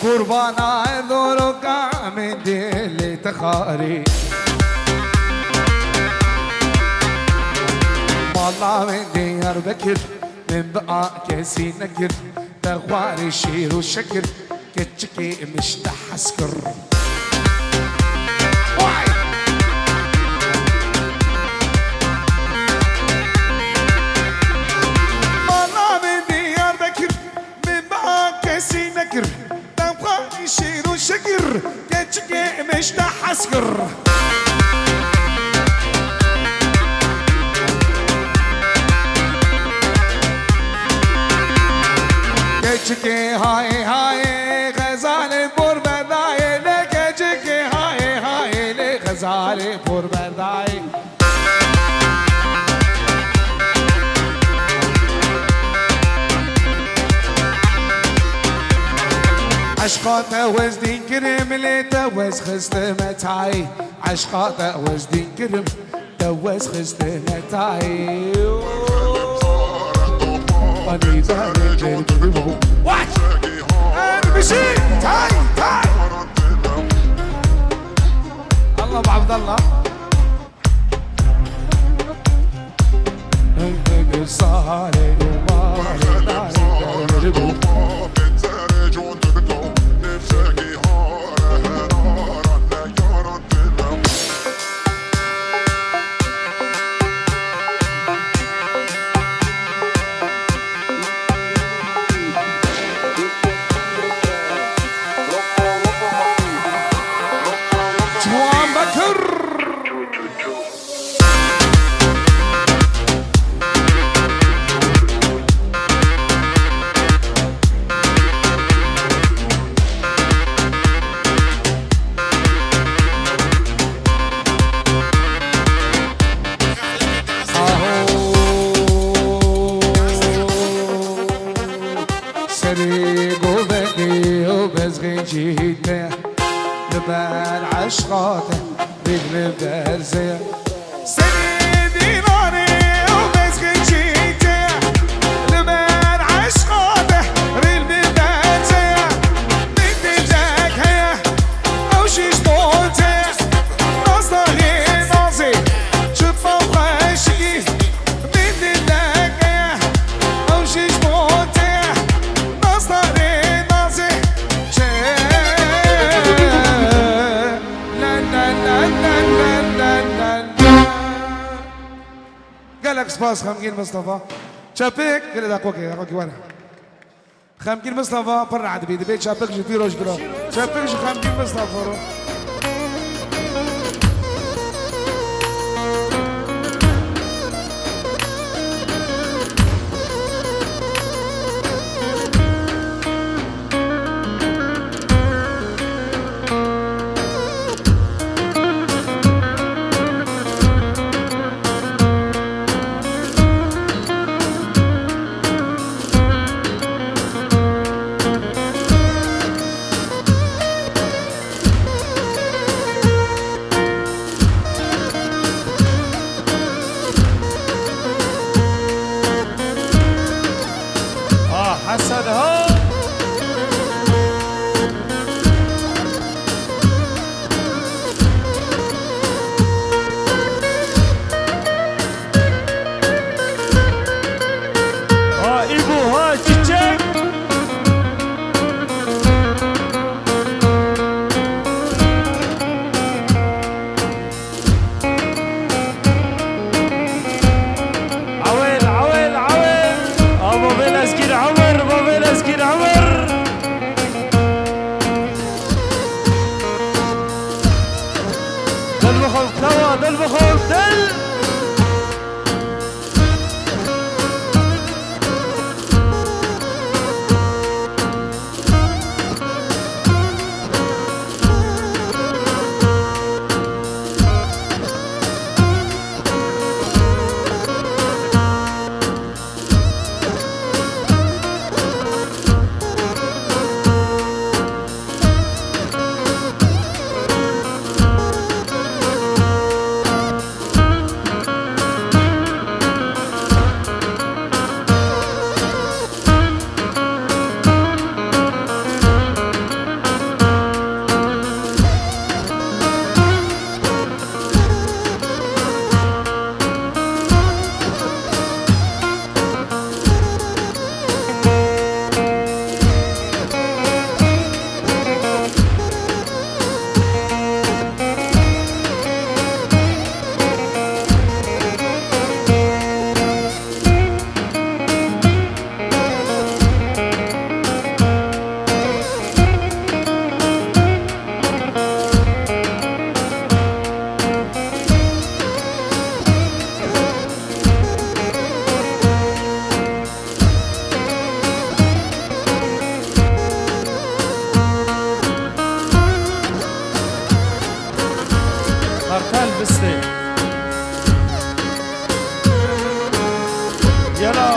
قربانا هر دروكا من دل تخاري والله من ديار بكر من بقى كاسي نكر تغواري شير وشكر كتشكي مش تحسكر والله من ديار بكر من بقى كاسي نكر تغواري شير وشكر كتشكي مش تحسكر كجكي هاي هاي غزال بور برداي لكجكي هاي هاي لغزال بور برداي عشقات اوز دين كرم اللي توز خست متاي عشقات اوز دين كرم توز خست متاي أني زاري جربو وات أنا بشي تاي تاي الله أبو عبد الله انت صاري وماري ناري جربو لبال عشقاته رجل برزية سني ديناري ومسكن جيته لبال عشقاته رجل برزية نكتلك هيا أو شيش بوته نصدري نازي شوف وخشي نكتلك هيا أو شيش بوته نصدري نازي قالك سباس خمكين مصطفى شابيك قال لك اوكي اوكي وانا خمكين مصطفى برا عاد بيدي بيت شابيك جو في روش برا شابيك جو خمكين مصطفى حسن ها ايبو ها تشيك عويل عويل عويل ابو بلاسكين عمر مسكين عمر دل بخوف توا دل بخوف دل خرطال بستي يلا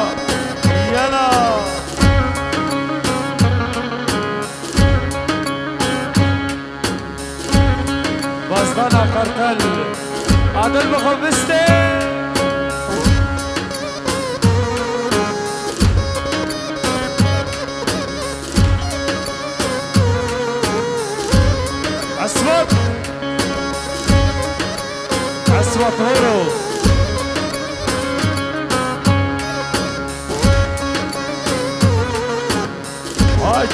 يلا بازدانا خرطال عادل بخو بستي عصمت عصمت هورو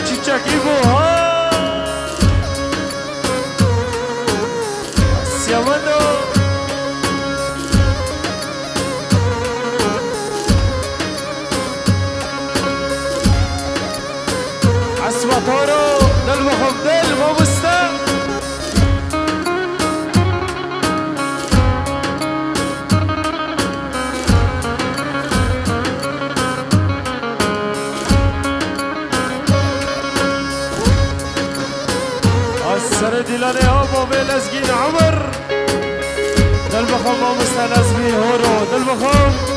تشيتشاك ايبو ها سيامانو عصمت هورو دل بخم دل ما بستان سردي لاني هابو بلازقين عمر دل بخم ما مستلازمي هورو دل بخم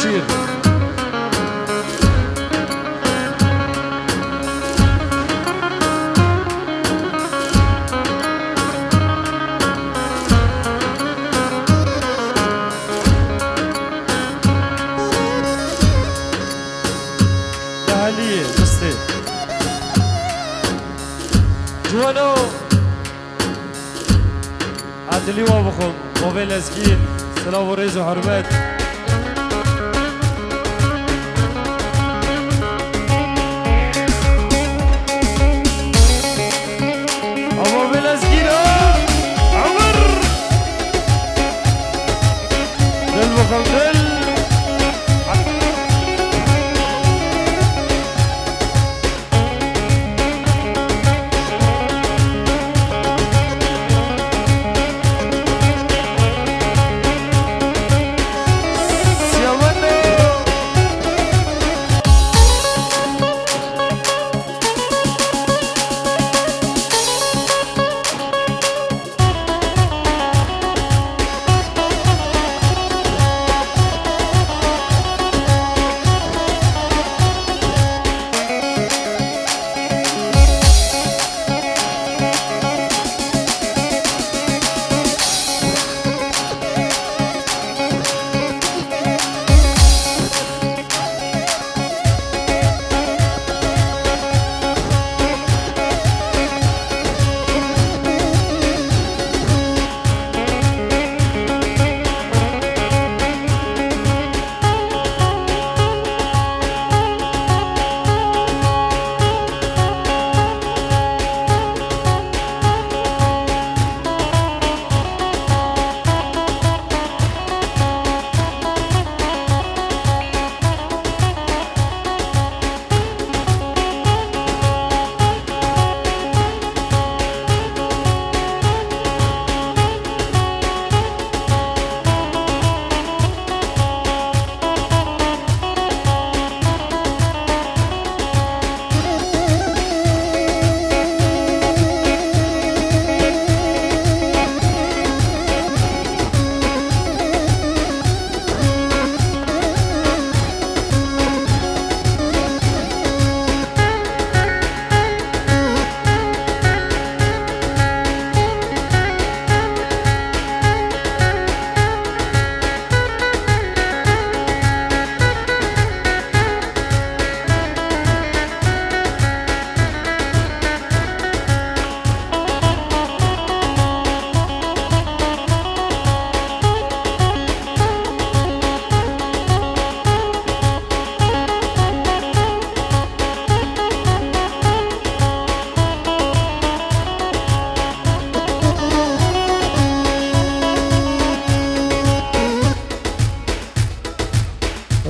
شير دهالية بستي جوانو عدلي وابخم موبيل اسكين سلام و ريز و حرمت موبيل اسكين عمر دل بخم دل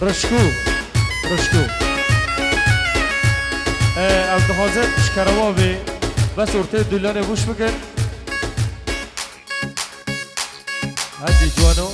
رشکو او دخوازه شکروا بی بس ارته دلانه بوش بکن هدی جوانو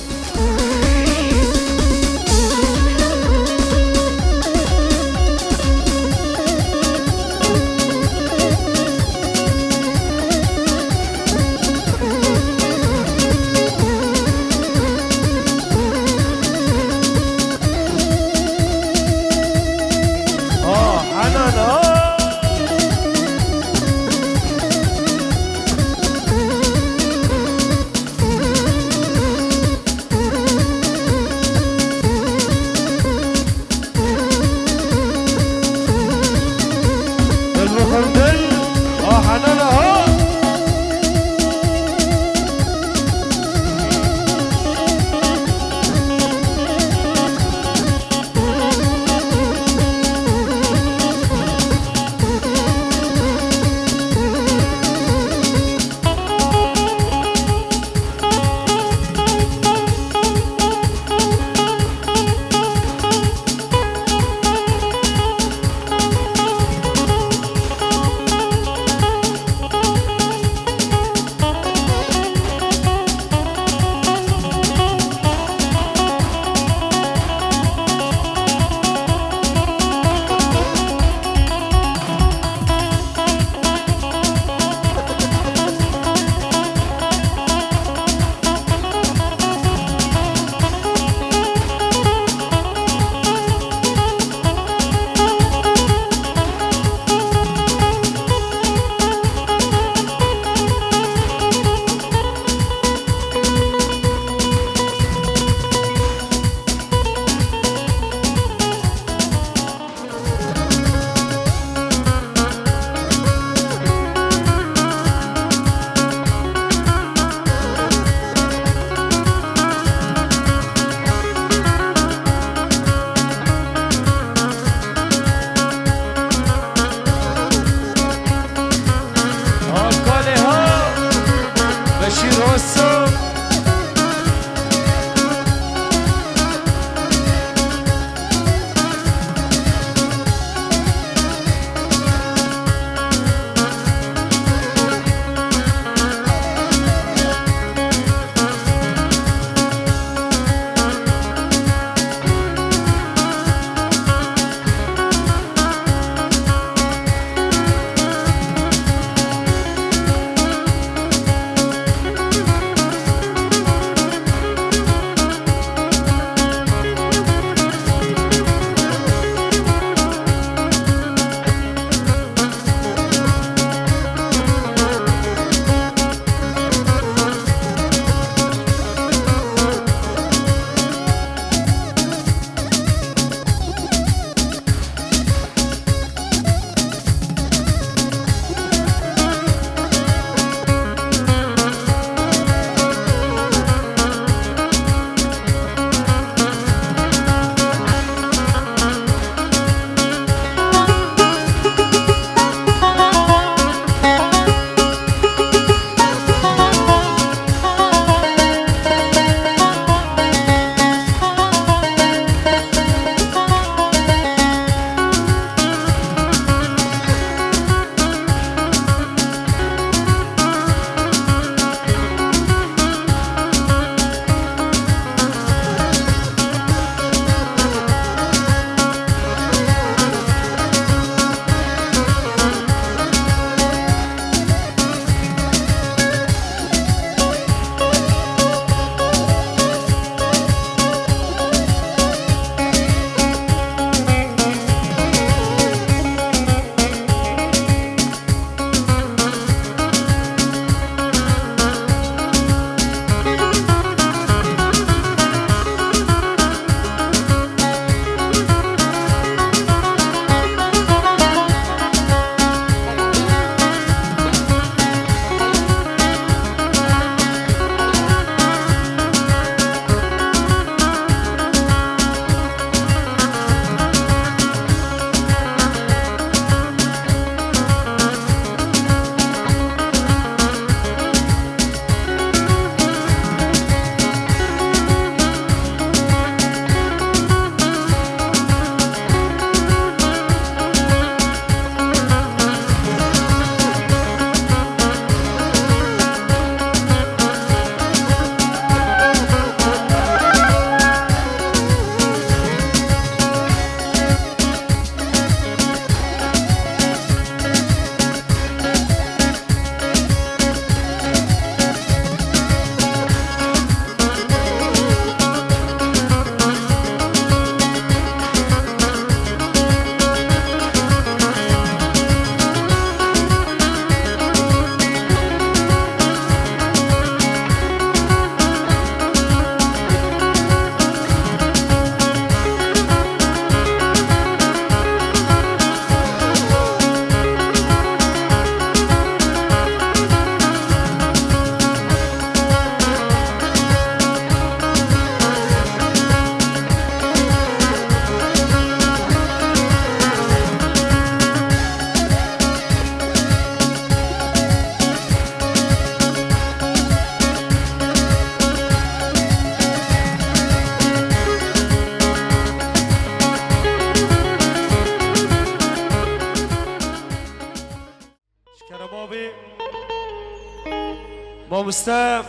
مامستا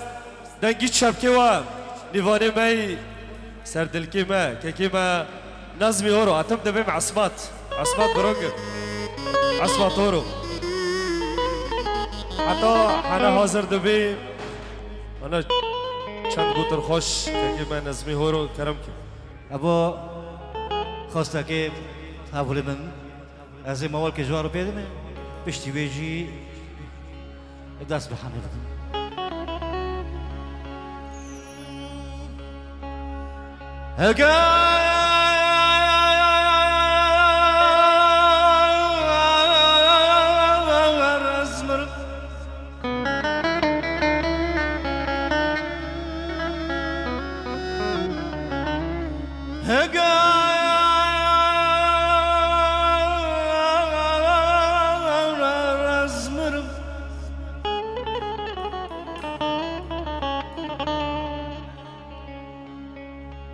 دنگی شبکه و نیوانه می سردلکی ما که ما نظمی هورو اتم دبیم عصمات برونگ عصمات هورو حتی حنا حاضر دبیم انا چند گوتر خوش که ما نظمی هورو کرم که ابا خواسته که حوله من از این موال که جوارو پیدمه پشتی ویجی دست به حمله بدم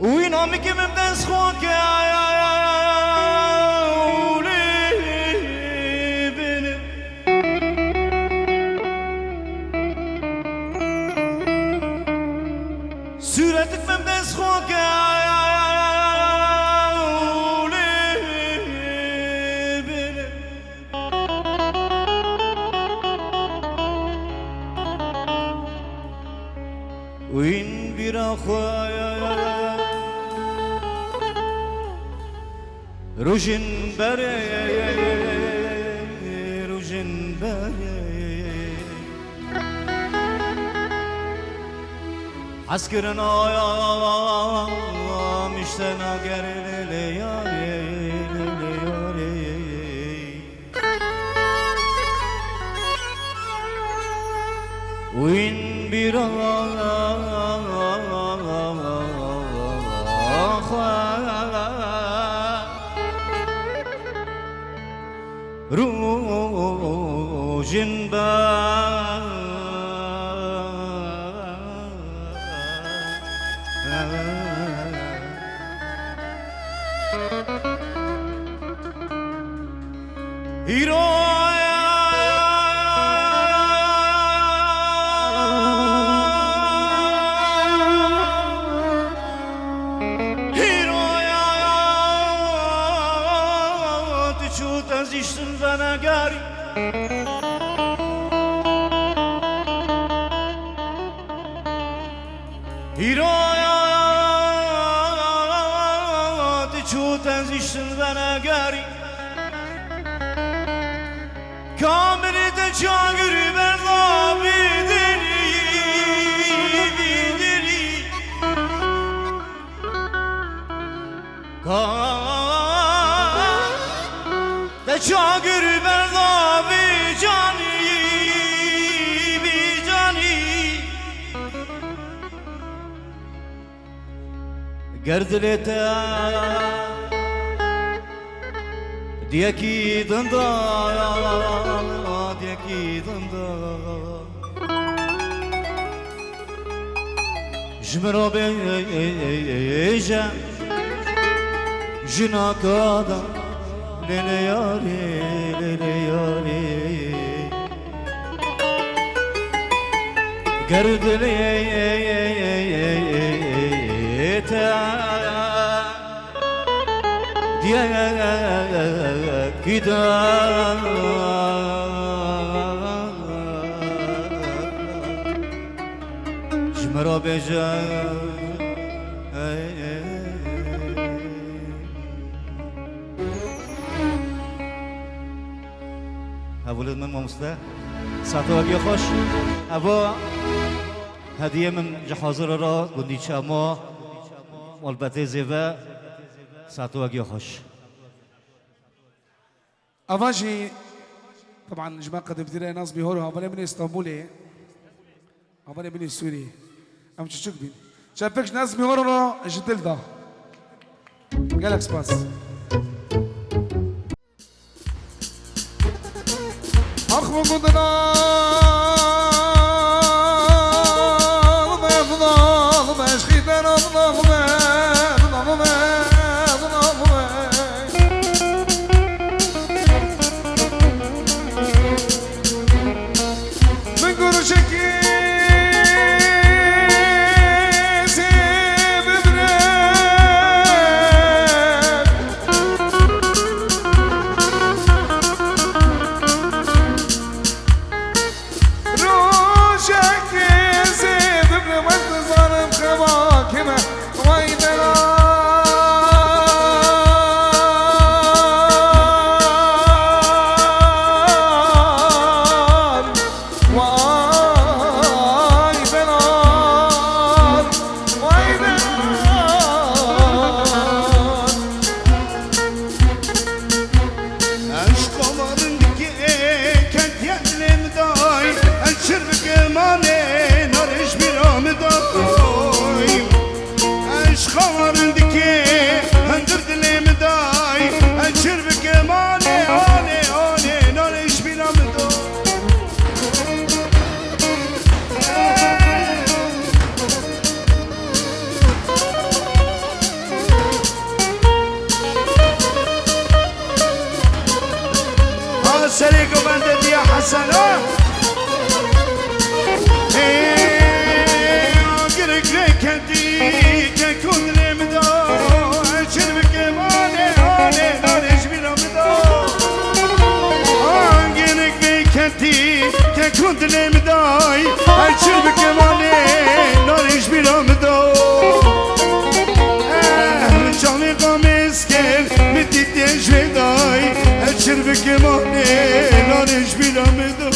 وين عمك مبدأ خوك سورتك مبدأ خوك وين بيرا خوايا روجن بري عسكرنا يا مشتنا قرل ليالي وين بيرا روجن Kamil'de çağır verla bidiri Kamil'de çağır verla bicani Gerdilete Diyeki dında Jmero beja Jina kada Lele yari Gerdilete Diyeki Jmero beja أولاد من ممسته ساتواقي خوش أبا هدية من جحاضر را قندي شاما والبته زيبا ساتواقي خوش افاجي طبعا جماعه قدمت لي ناس بيهورو هبل من اسطنبول هبل من سوري ام تشوك بين شافكش ناس بيهورو جدل ده جالكس باس اخ من قدنا من قرشك مانه نارش بیرام دای عشقان دکه هندر دلم دای اچر بکه مانه آنه آنه نارش بیرام دای سريق وبندت يا حسن قرق لك هديك كون المدار شربك ماني هاني نارش بلا مدار قرق لك هديك كون المدار شربك ماني نارش بلا مدار جاني قامس كل مدي تجوي داي شربك ماني نارش بلا مدار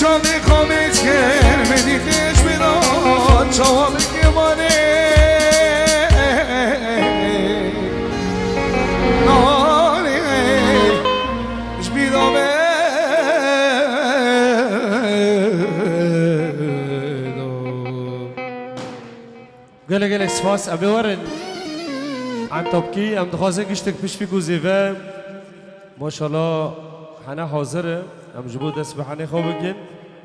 جاني قامت كل مدي تجوي داي شربك ماني نارش بلا مدار قال لك سفاس ابي ورن عن تبكي ام دخوازن قشتك بش في جوزيفا ما شاء الله حنا حاضره ام جبود دست بحني خوبكين